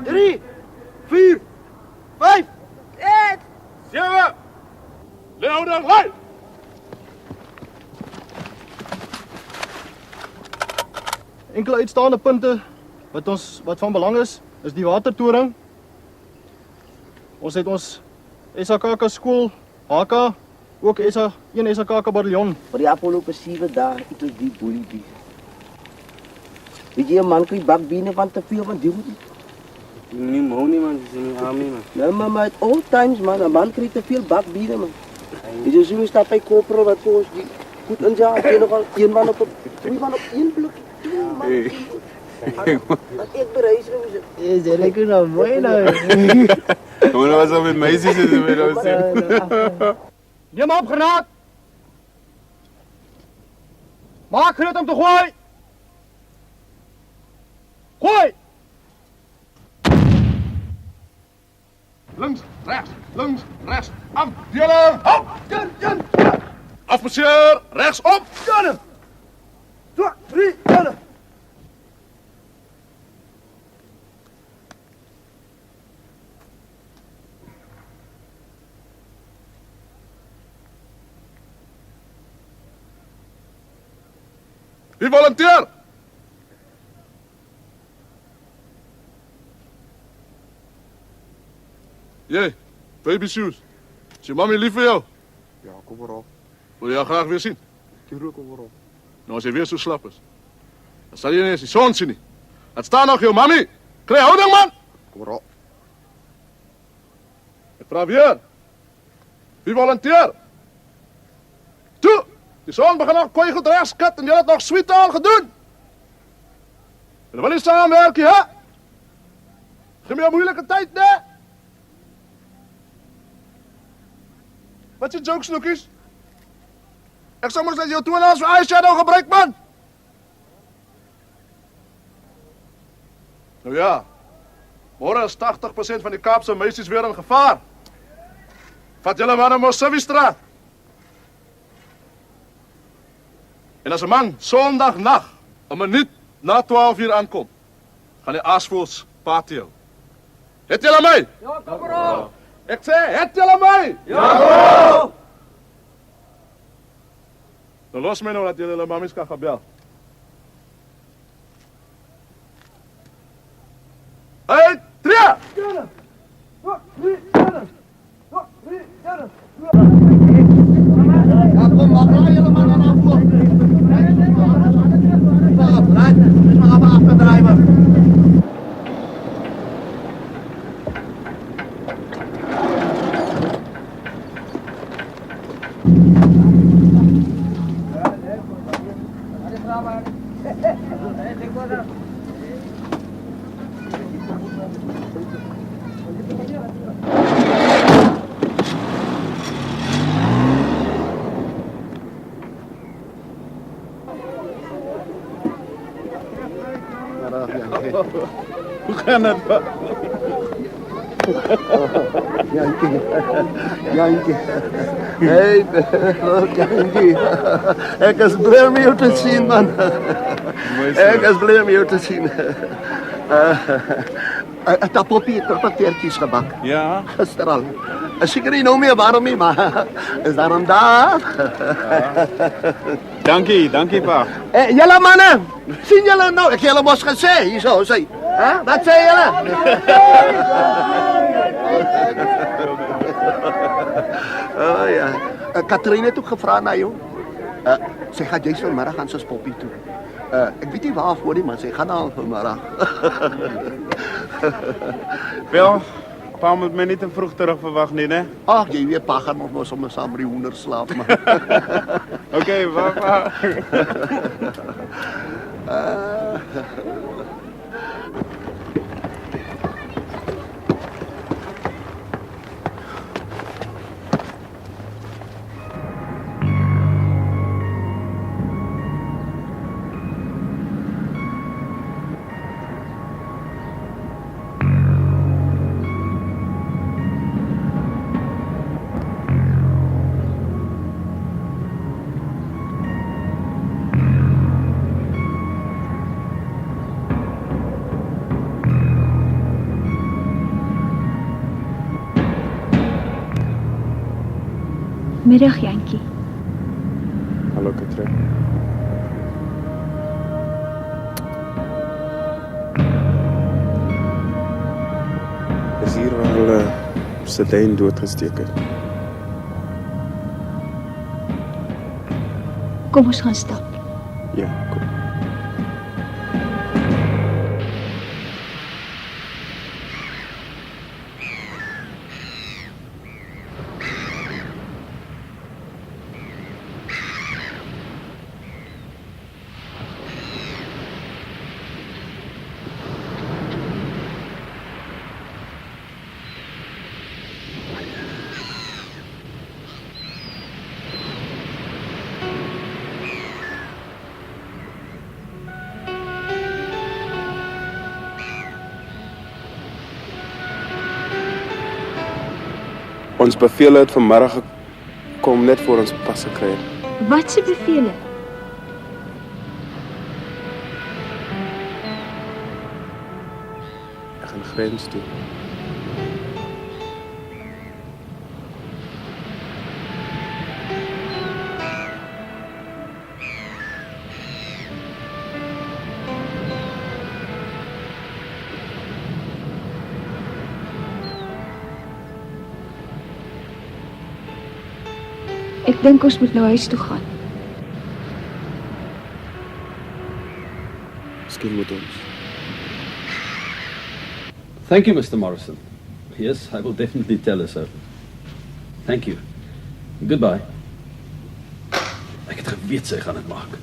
Drie, 4, 5, 8, 7. Leeuwding, lei! Enkele uitstaande punte wat van belang is die watertoring. Ons het ons SAKK skool, HK, ook een SAKK bataljon. Maar die afgelopen 7 dagen, ik was die boelie die. Weet je, een man kan je bak binnen van te veel van die moet niet. Nee, man, die zijn niet aan me, man. Nee, maar het old times, man. Een man krijgt te veel bak binnen, man. Weet je, zo staat bij Koper wat voor ons die goed in zijn je nogal 1 man op 3 man op 1 blok. 2 man. Dat ik bereis nu. Is lekker nou mooi nou. Maar dat was al met meisjes in de middag zien. Neem op, granaat! Maak gereed om te gooien! Gooi! Links, rechts, afdelen, op! Afmarcheer, rechts op! 2, 3, jannen! Wie volunteer? Jij, baby shoes. Is je mami lief voor jou? Ja, kom erop. Wil je haar graag weer zien? Tuurlijk, kom erop. Nou, als je weer zo slap is, dan zal je ineens die zon zien niet. Het staat nog, joh, mami. Krijg houding, man. Kom erop. Ik vraag weer. Wie volunteer? Toe! Die zon begint nog kooi goed rechtskat en je hebt nog sweet al gedaan. En wil je samenwerken, hè? Geef me een moeilijke tijd, nee? Wat is je joke, snoekies? Ik zou maar dat je toen als eyeshadow gebruikt, man. Nou ja, morgen is 80% van die Kaapse meisjes weer in gevaar. Vat jullie maar naar Mossevistraat. En als een man zondagnacht, een minuut na 12 uur aankomt, gaan die aasvoels patio. Het jullie mij? Ja, kom erop! Ik zei, het jullie mij? Ja, kom erop! Dan los mij nou dat jullie de mamies kan gaan bellen. Hey, 3! Ja, kom maar, draai jullie maar naar voren. Laat maar even achterdrijven. Hoe gaan dit? Jantjie. Hey, Jantjie. Ek is bly om jou te sien, man. Ek is bly om jou te sien. Ek het poppie torpeteertjies gebak. Ja. Gister al. Is seker nie nou meer waarom nie, maar is daarom daar. Dankie pa. Julle manne, sien julle nou? Ek het julle mos gesê, hierso, sê. Hè? Wat sê julle? Oh ja. Katrine het ook gevra na jou. Sy gaan jy's vanmiddag aan sy poppie toe. Ek weet nie waarvoor nie, maar sy gaan al vanmiddag. Wel, pa moet my nie te vroeg terug verwag nie, né? Ag, jy weet pa gaan nog mos sommer saam met die hoender slaap, man. Okay, wag pa. Middag, Jantjie. Hallo Katrine. Is hier waar hulle Sedyn doodgesteek het. Kom ons gaan stap. Ja, kom. Ons bevele het vanmiddag gekom net voor ons pas gekry het. Wat se bevele? Ek gaan grens toe. Ek dink ons moet nou huis toe gaan. Miskien moet ons. Thank you, Mr. Morrison. Yes, I will definitely tell her so. Thank you. Goodbye. Ek het geweet sy gaan dit maak.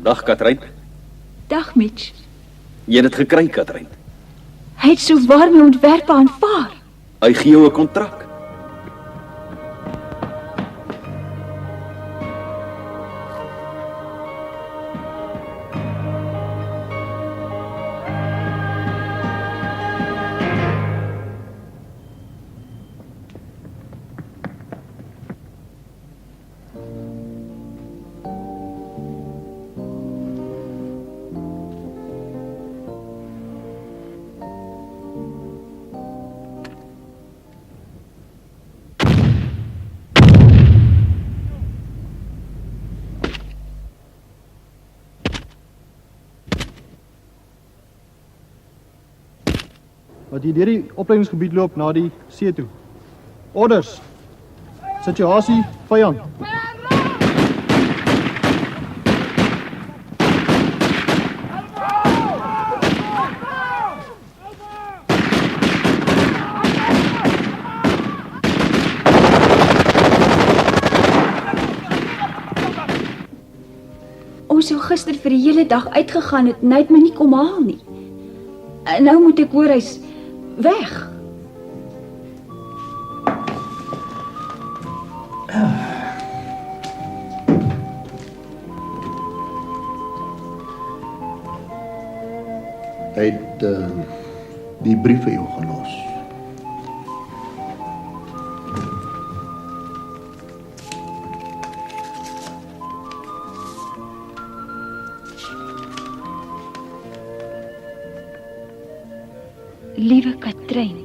Dag, Katrine. Dag, Mitch. Jy het dit gekry, Katrine. Hy het so warme ontwerpe aanvaar. Hy gee jou 'n kontrak. Wat hier deur die opleidingsgebied loop na die see toe. Orders. Situasie vyand. Ons sou gister vir die hele dag uitgegaan het en hy het my nie kom haal nie. En nou moet ek hoor hy's weg. Hy het die brief vir jou gelos. Liewe Katrein,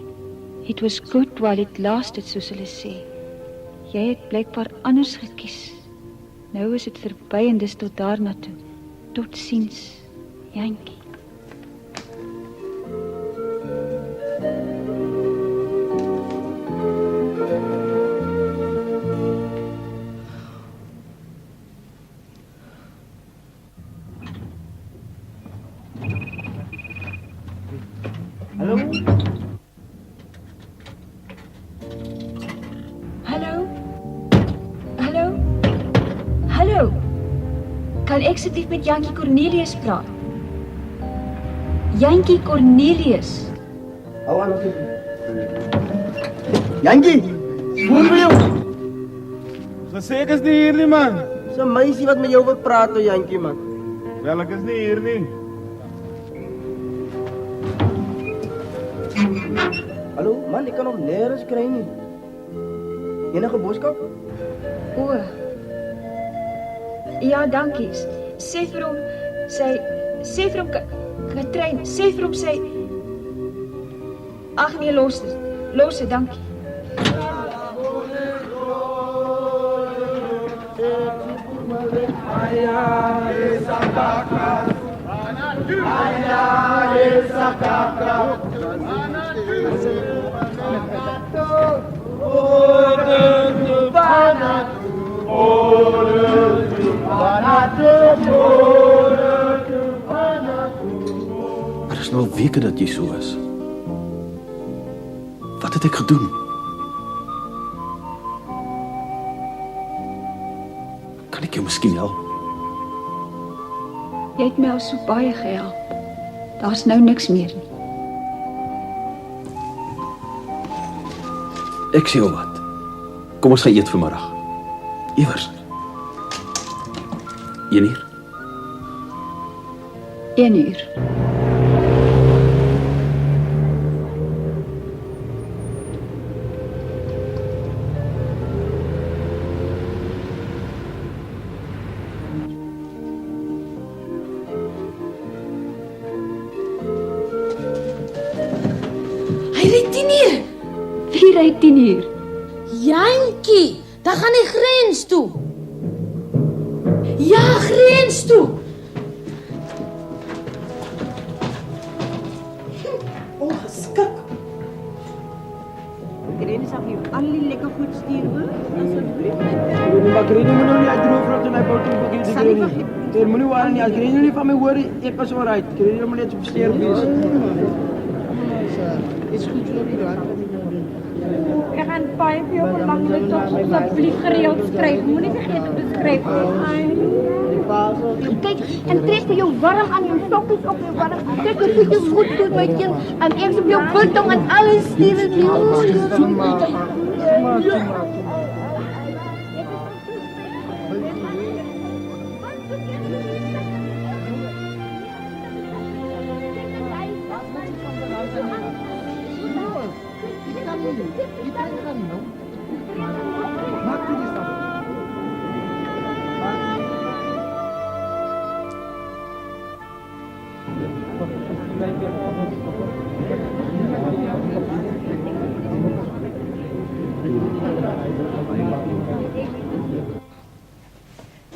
it was good while it lasted, soos hulle sê. Jy het blykbaar anders gekies. Nou is dit verby en dis tot daarna toe. Totsiens, Jantjie. Hallo? Hallo? Hallo? Hallo? Kan ek asseblief met Jantjie Cornelius praat? Jantjie Cornelius. Hou aan asseblief. Jantjie, hoe wil jou? Gesê ek is nie hier nie, man. Dis 'n meisie wat met jou wil praat, o Jantjie, man. Wel, ek is nie hier nie. Hallo, man, ek kan hom nergens kry nie. Enige boodskap? O. Ja, dankie. Sê vir hom Katrein, sê vir hom sy Ag nee, los dit, dankie. Maar is nou al weke dat jy so is. Wat het ek gedoen? Kan ek jou miskien help? Jy het my al so baie gehelp. Daar's nou niks meer nie. Ek sê jou wat. Kom ons gaan eet vanmiddag. Iewers. 1 uur. 1 uur. Hy ry 10 uur. Wie ry 10 uur? Jantjie, dan gaan hy grens toe. Ja, grens toe. Ongeskik. Irene sal vir jou al die lekker goed stuur, hoor? Asseblief. Maar Irene moet nou nie uitdroog vrot in my boot om begin te doen nie. Jy moenie waar nie, as Irene nie van my hoor, ek is alright. Irene moet net versteer wees. Is goed vir die raad. Ek gaan baie vir jou verlang dat jy asseblief gereeld skryf. Moenie vergeet om te skryf nie. Kyk, en trek vir jou warm aan jou stokkies op jou warm. Kyk, hoe goed jou goed doet, my kind. En ek op jou biltong en alles stuur het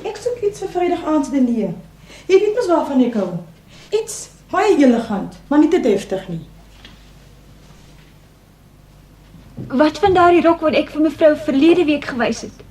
Ek soek iets vir Vrydag aand se diner. Jy weet mos waarvan ek hou. Iets baie elegant, maar nie te deftig nie. Wat van daardie rok wat ek vir mevrou verlede week gewys het?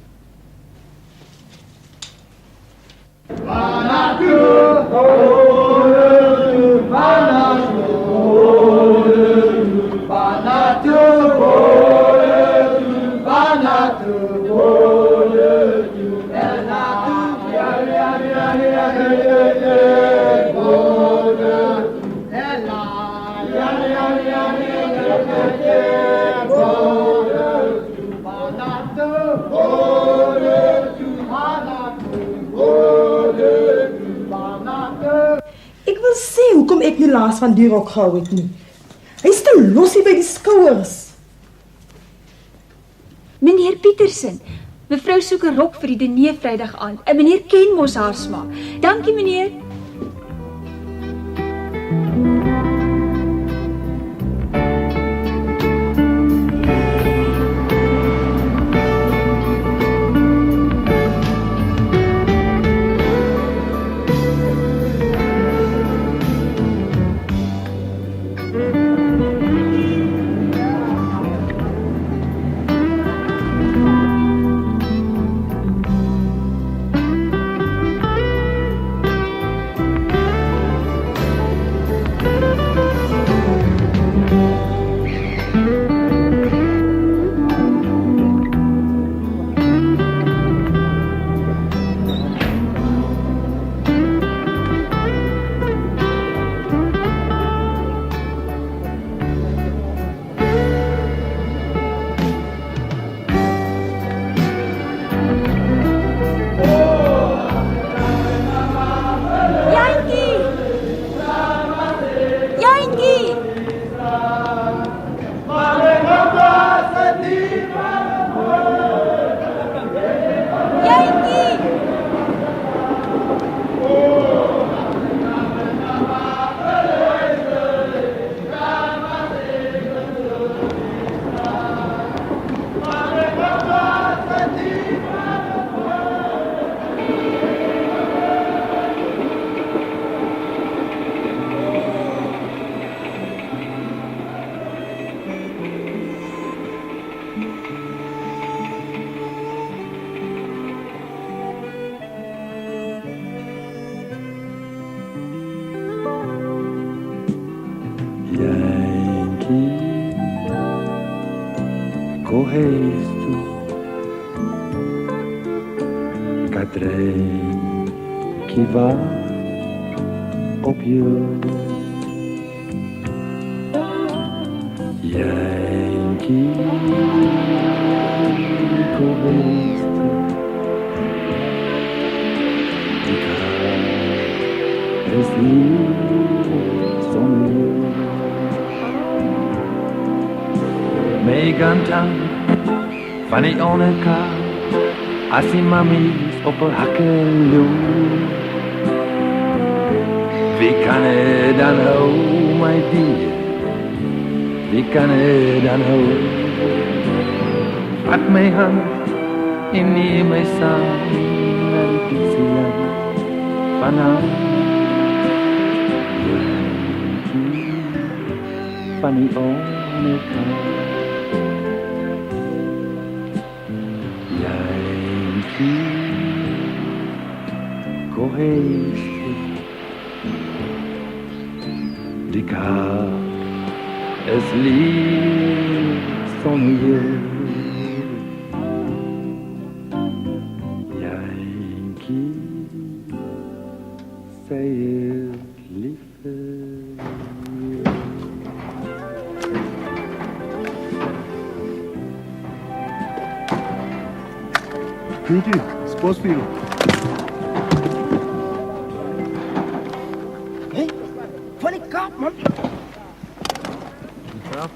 nie hoekom ek nie laas van die rok gehou het nie. Hy is te losie by die skouers. Meneer Pietersen, mevrou soek 'n rok vir die diner Vrydag aand. En meneer ken mos haar smaak. Dankie meneer. corresto Cadrei que va au pieu Yankee corresto Es son Meegantan van die onika as die mammies op 'n hakkeloe. Wie kan het dan hou, my dear? Wie kan het dan hou? Vat my hand en neem my saam na die Dixieland vanaf. Van die onika correste die kaart es lief sonnier Yankee say it lieve Pinky, sportspiegel. Hey, van die kaap, man. Ja.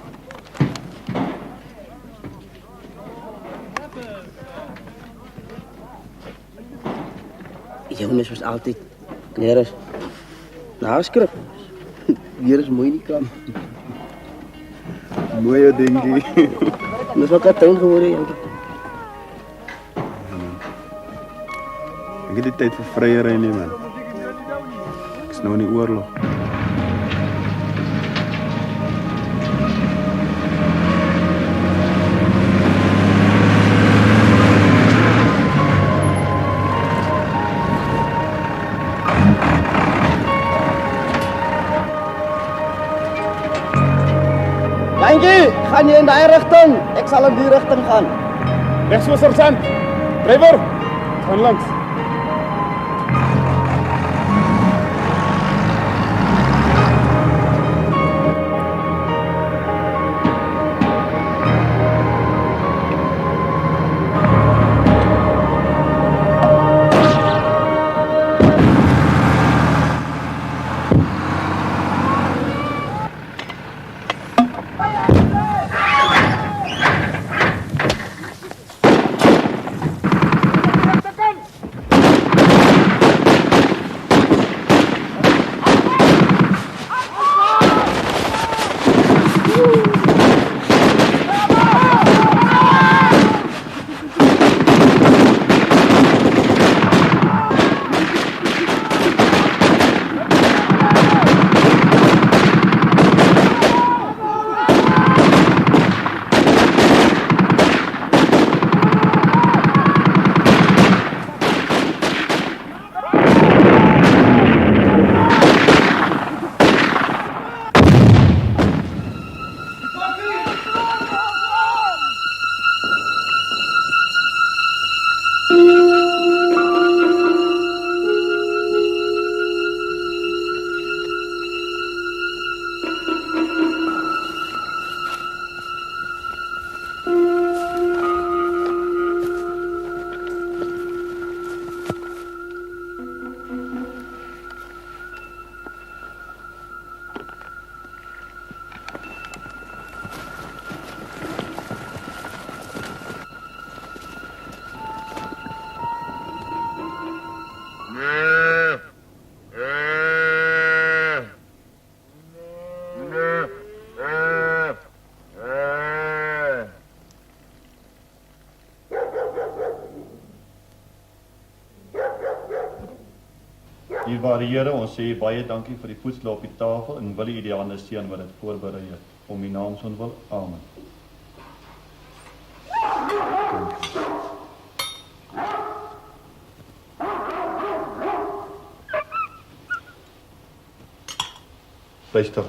Jonas was altyd nergens naskrip. Hier is mooi nie kan. Mooie dingie. Dis wat kaptein geworden, Jankie. Ek het die tyd vir vryery nie, man. Ek is nou in die oorlog. Jankie, gaan jy in die rigting? Ek sal in die rigting gaan. Regs so, sergeant. Driver, gaan langs. Hier waar die Here ons sê baie dankie vir die voedsel op die tafel en wil U die hande seën wat dit voorberei het. Om U naam se wil. Amen. Luister.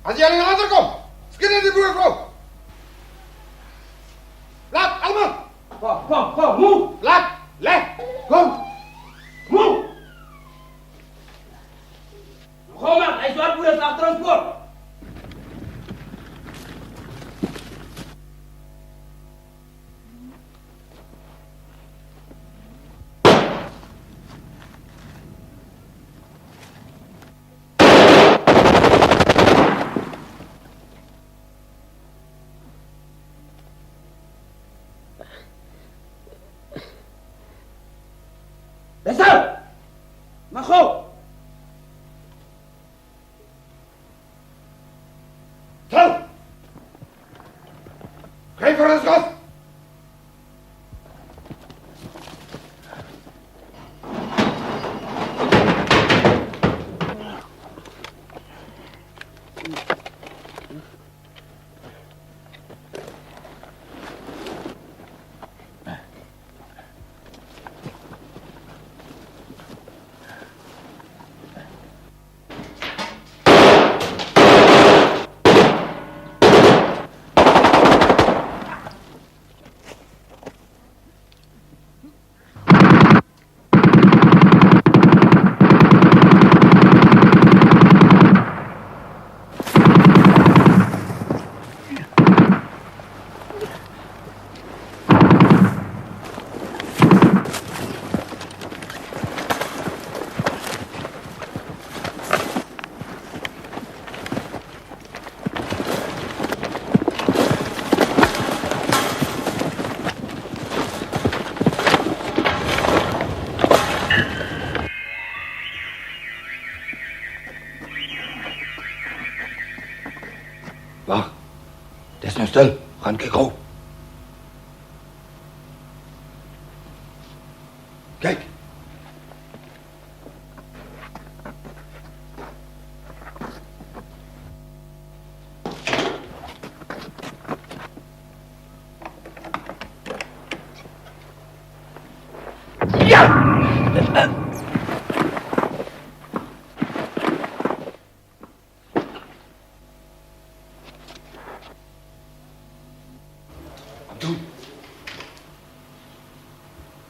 Als jij niet later komt, schiet in die boerenvrouw. Laat, allemaal. Kom, moe. Laat, leg, kom. Moe. Kom maar, hij is waar boeren achter ons voor. Besar! Macho! Tel! Geef er eens gas! Wacht, het is nou stil. Gaan kijk gauw. Kijk. Ja!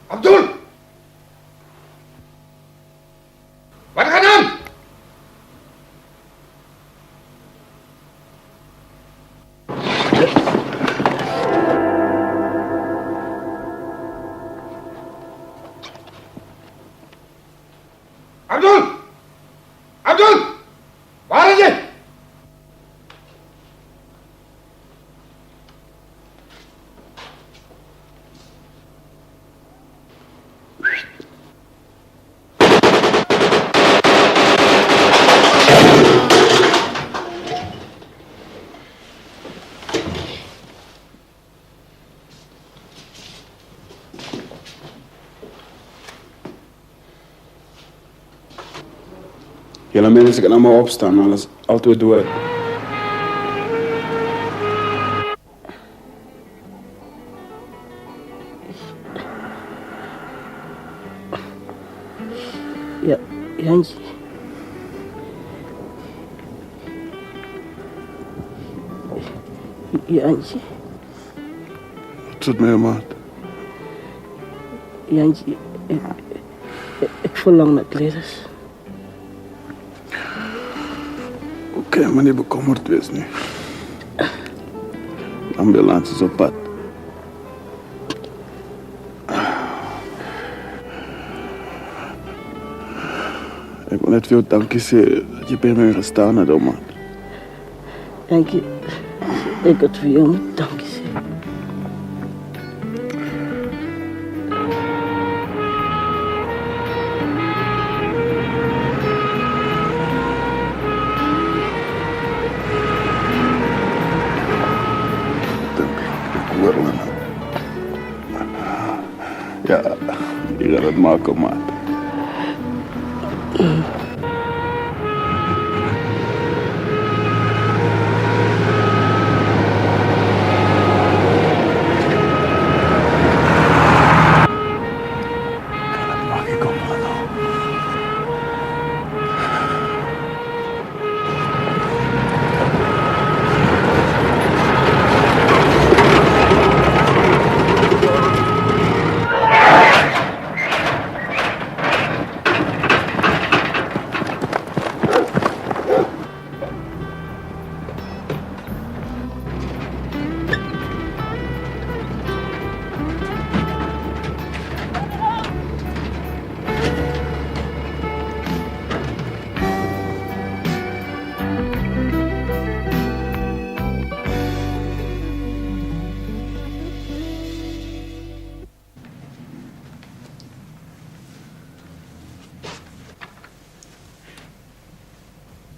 Abdul! Wat gaan aan? Abdul! Abdul! Waar is je? Julle mense kan allemaal opstaan, alles altyd dood. Ja, Jantjie. Jantjie. Wat is met my, maat? Jantjie, ek verlang na kleders. Oké, maar nie bekommerd wees nie. Die ambulance is op pad. Ek wil net vir jou dankie sê dat jy by my gestaan het, maat. Jantjie, ek het vir jou moet dankie sê. Ja, jy gaan het maken, maat.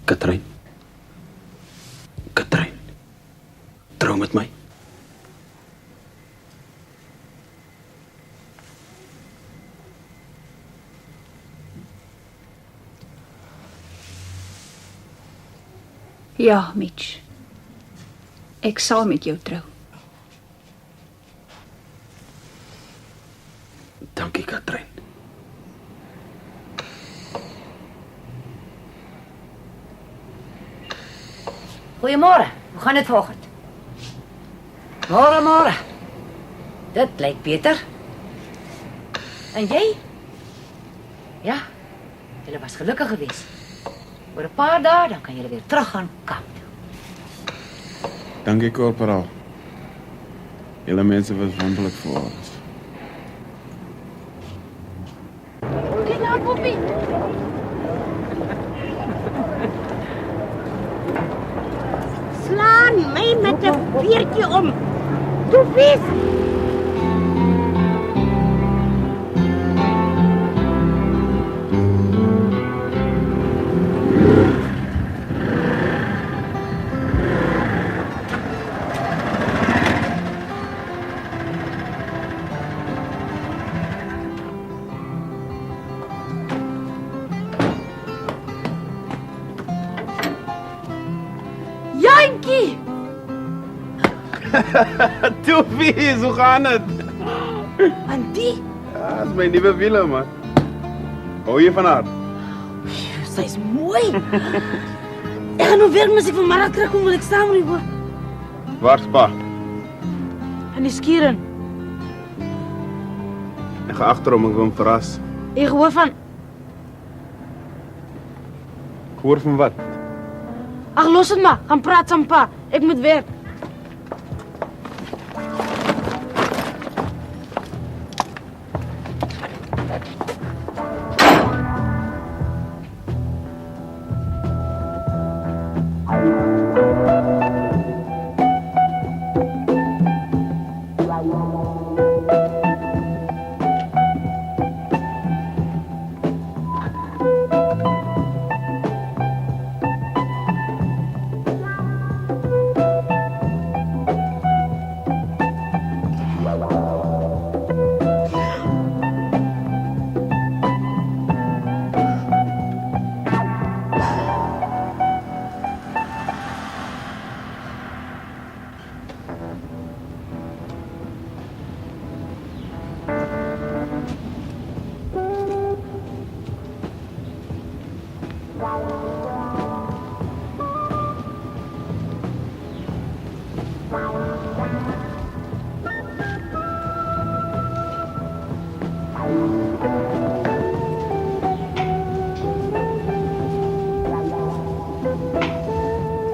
Katrein. Katrein. Trou met my. Ja, Mitch. Ek sal met jou trou. Dankie, Katrein. Goeiemôre. Hoe gaan dit vanoggend? Môre. Dit lyk beter. En jy? Ja. Julle was gelukkig geweest. Oor 'n paar dae dan kan julle weer terug gaan Kaap toe. Dankie, korporaal. Julle mense was wonderlik vir ons. Kyk nou, Poppie. Slaan my met 'n veertjie om. Toe vis. Jantjie! Toefies, hoe gaan het? Antie, Ja, dat is mijn nieuwe wielen, man. Hou je van haar? sy is mooi. Ek gaan nou werkmusiek van Mara terug kom wil ek saam met hoor. Waar is pa? En die skieren. Ik ga achterom, ik wil hem verrassen. Ek hoor van Hoor van wat? ag los dit maar, gaan praat saam pa. Ek moet werk.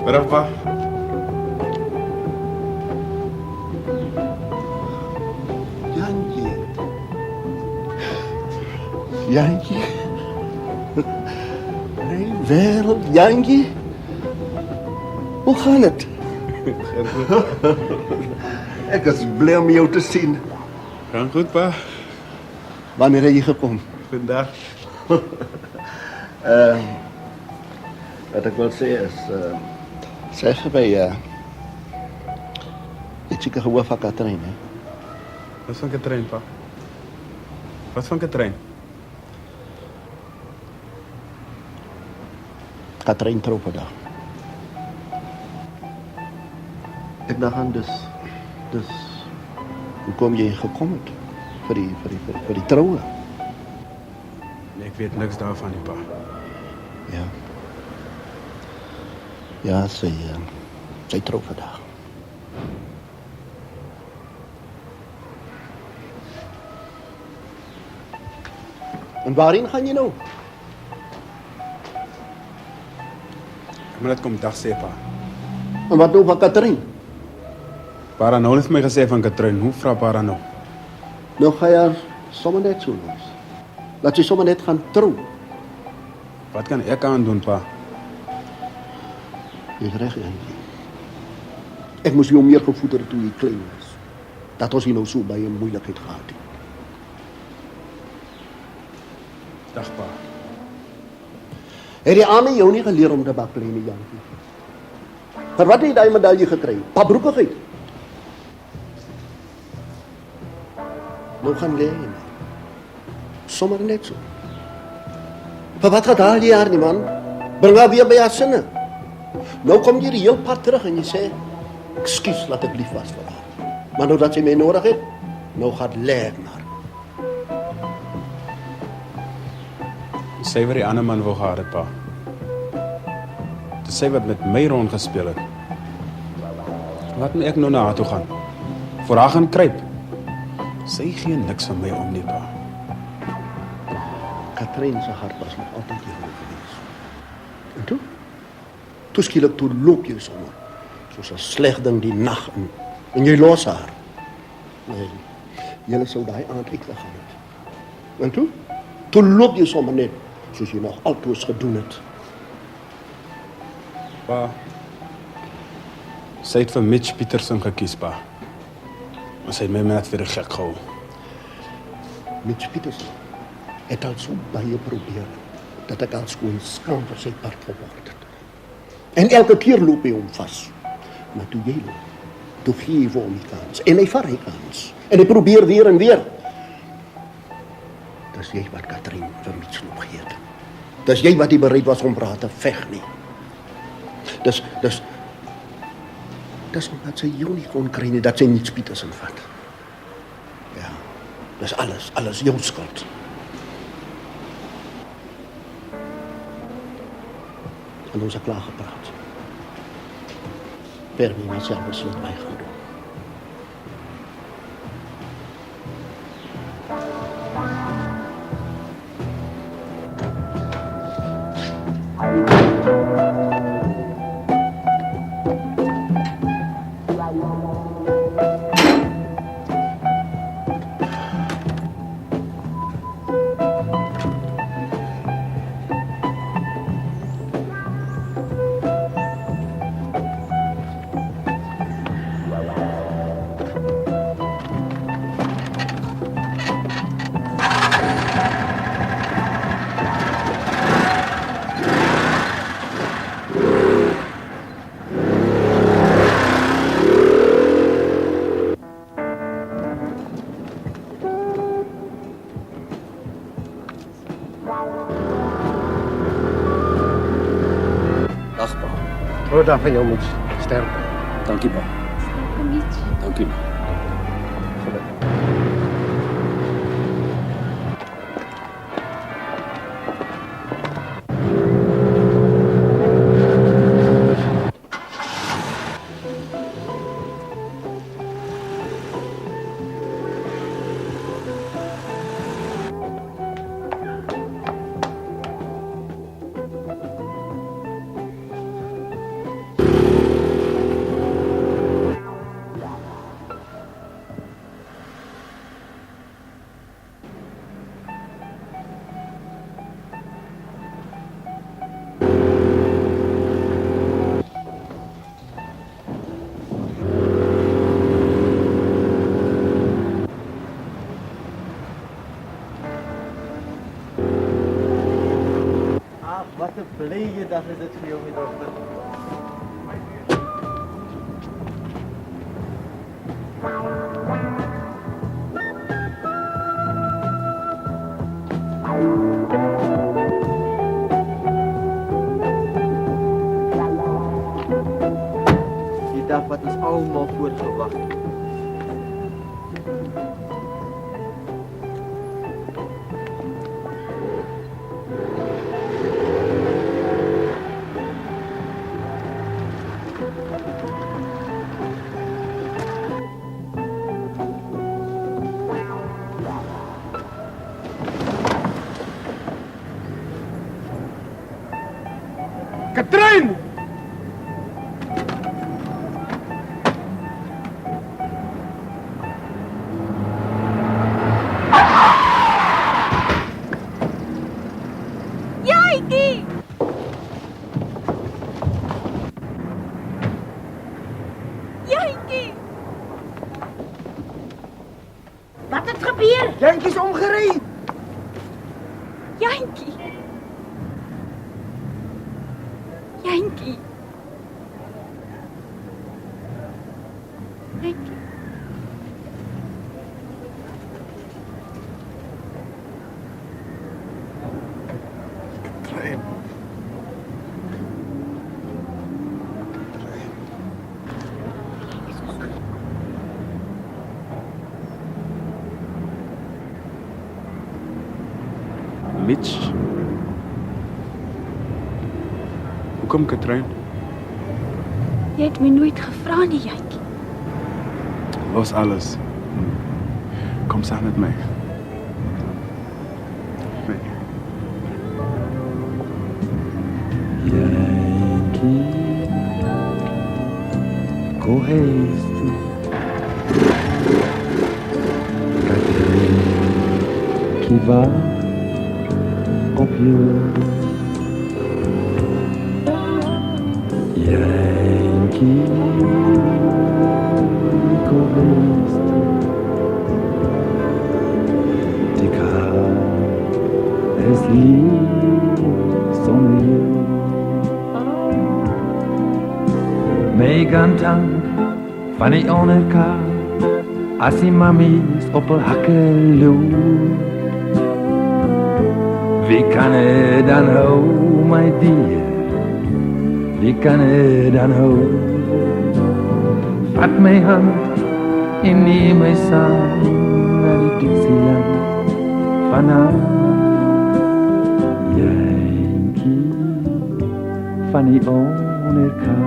Berapa? Jantjie. Nee, wereld, Jantjie. Hoe gaan het? Ik is blij om jou te zien. Gaan goed, pa. Wanneer heb je gekomen? Vandaag. Wat ik wil zeggen is... zeg bij... je zieke gehoor van Katrijn, hè? Wat van Katrijn, pa? Wat van Katrijn? Katrijn trouw vandaag. Ik dacht aan dus... Hoe kom je gekomen? Voor die trouwen? Nee, ik weet niks daarvan, nie, pa. Ja. Ja, zij trouw vandaag. En waarin ga je nou? Ik moet net kom dag sê, pa. En wat nou van Katrijn? Parano heeft mij gezegd van Katrijn. Hoe vrouw Parano? Nou ga je sommer net zo los. Laat je sommer net gaan trouwen. Wat kan ik aan doen, pa? Je is recht, Jantjie. Ik moest jou meer gevoederen toen je klein was. Dat was je nou zo bij een moeilijkheid gehad. Dag, pa. Heb je aan mij jou niet geleerd om te baklenen, Jantjie? Voor wat heb je die medaille gekregen? Pabroekigheid. Nou gaan leren. Sommer net zo. Voor wat gaat al die jaar niet, man? Breng haar weer bij haar zinnen. Nou kom je er heel pad terug en je zegt... Excuus dat ik lief was voor haar. Maar nou dat ze mij nodig heeft, nou gaat leer maar. Sy wat die ander man wou gehad het, pa. Dis sy wat met my rondgespeel het. Laat my ek nou na haar toe gaan. Voor haar gaan kruip. Sy gee niks van my om nie, pa. Katrijn se hart was nog altijd jou geweest. En toen? Toe skielik toe loop jy sommer. Soos 'n sleg ding die nag in. En jy los haar. Nee, julle sou daai aand uitgegaan het. En toe? Toe loop jy sommer net, soos jy nog altoos gedoen het. Pa, sy het vir Mitch Peterson gekies, pa. Maar sy het my net vir 'n gek gehou. Mitch Peterson het al so baie probeer, dat ek al skoon skaam vir sy part geword het. En elke keer loop hy hom vas. Maar toe jy loop, toe gee hy vir hom die kans. En hy vat hy kans. En hy probeer weer en weer. Dis jy wat Katrijn vir Mitch loop gee het. Dis jy wat nie bereid was om vir haar te veg nie. Dis omdat sy jou nie kon kry nie, dat sy Mitch Peterson vat. Ja, dis alles jou skuld. En ons het klaar gepraat. Permi myself besluit my gaan doen. Dag, pa. Groot dag van jou, Mitch. Sterkte. Dankie, pa. Dankie. Blye dag is dit vir jou, my dogter. Die dag wat ons almal voorgewag het. Katrijn! Jantjie! Jantjie! Wat het gebeur? Jantjie is omgery. Jantjie! Jantjie! Jantjie! Katrijn. Mitch. Hoekom, Katrijn? Jy het my nooit gevra nie, Jantjie. Los alles. Kom saam met my. Nee. Yankee, go hasty. Katrijn, kiva op je. Yankee, go hasty. Die Kar is lief om je. Meegantang van die onderkant, as die mammies op hul hakke loop. Wie kan het dan hou, my dear? Wie kan het dan hou? Vat my hand en neem my saam na die Dixieland vanaf. Yankee van die onderkant.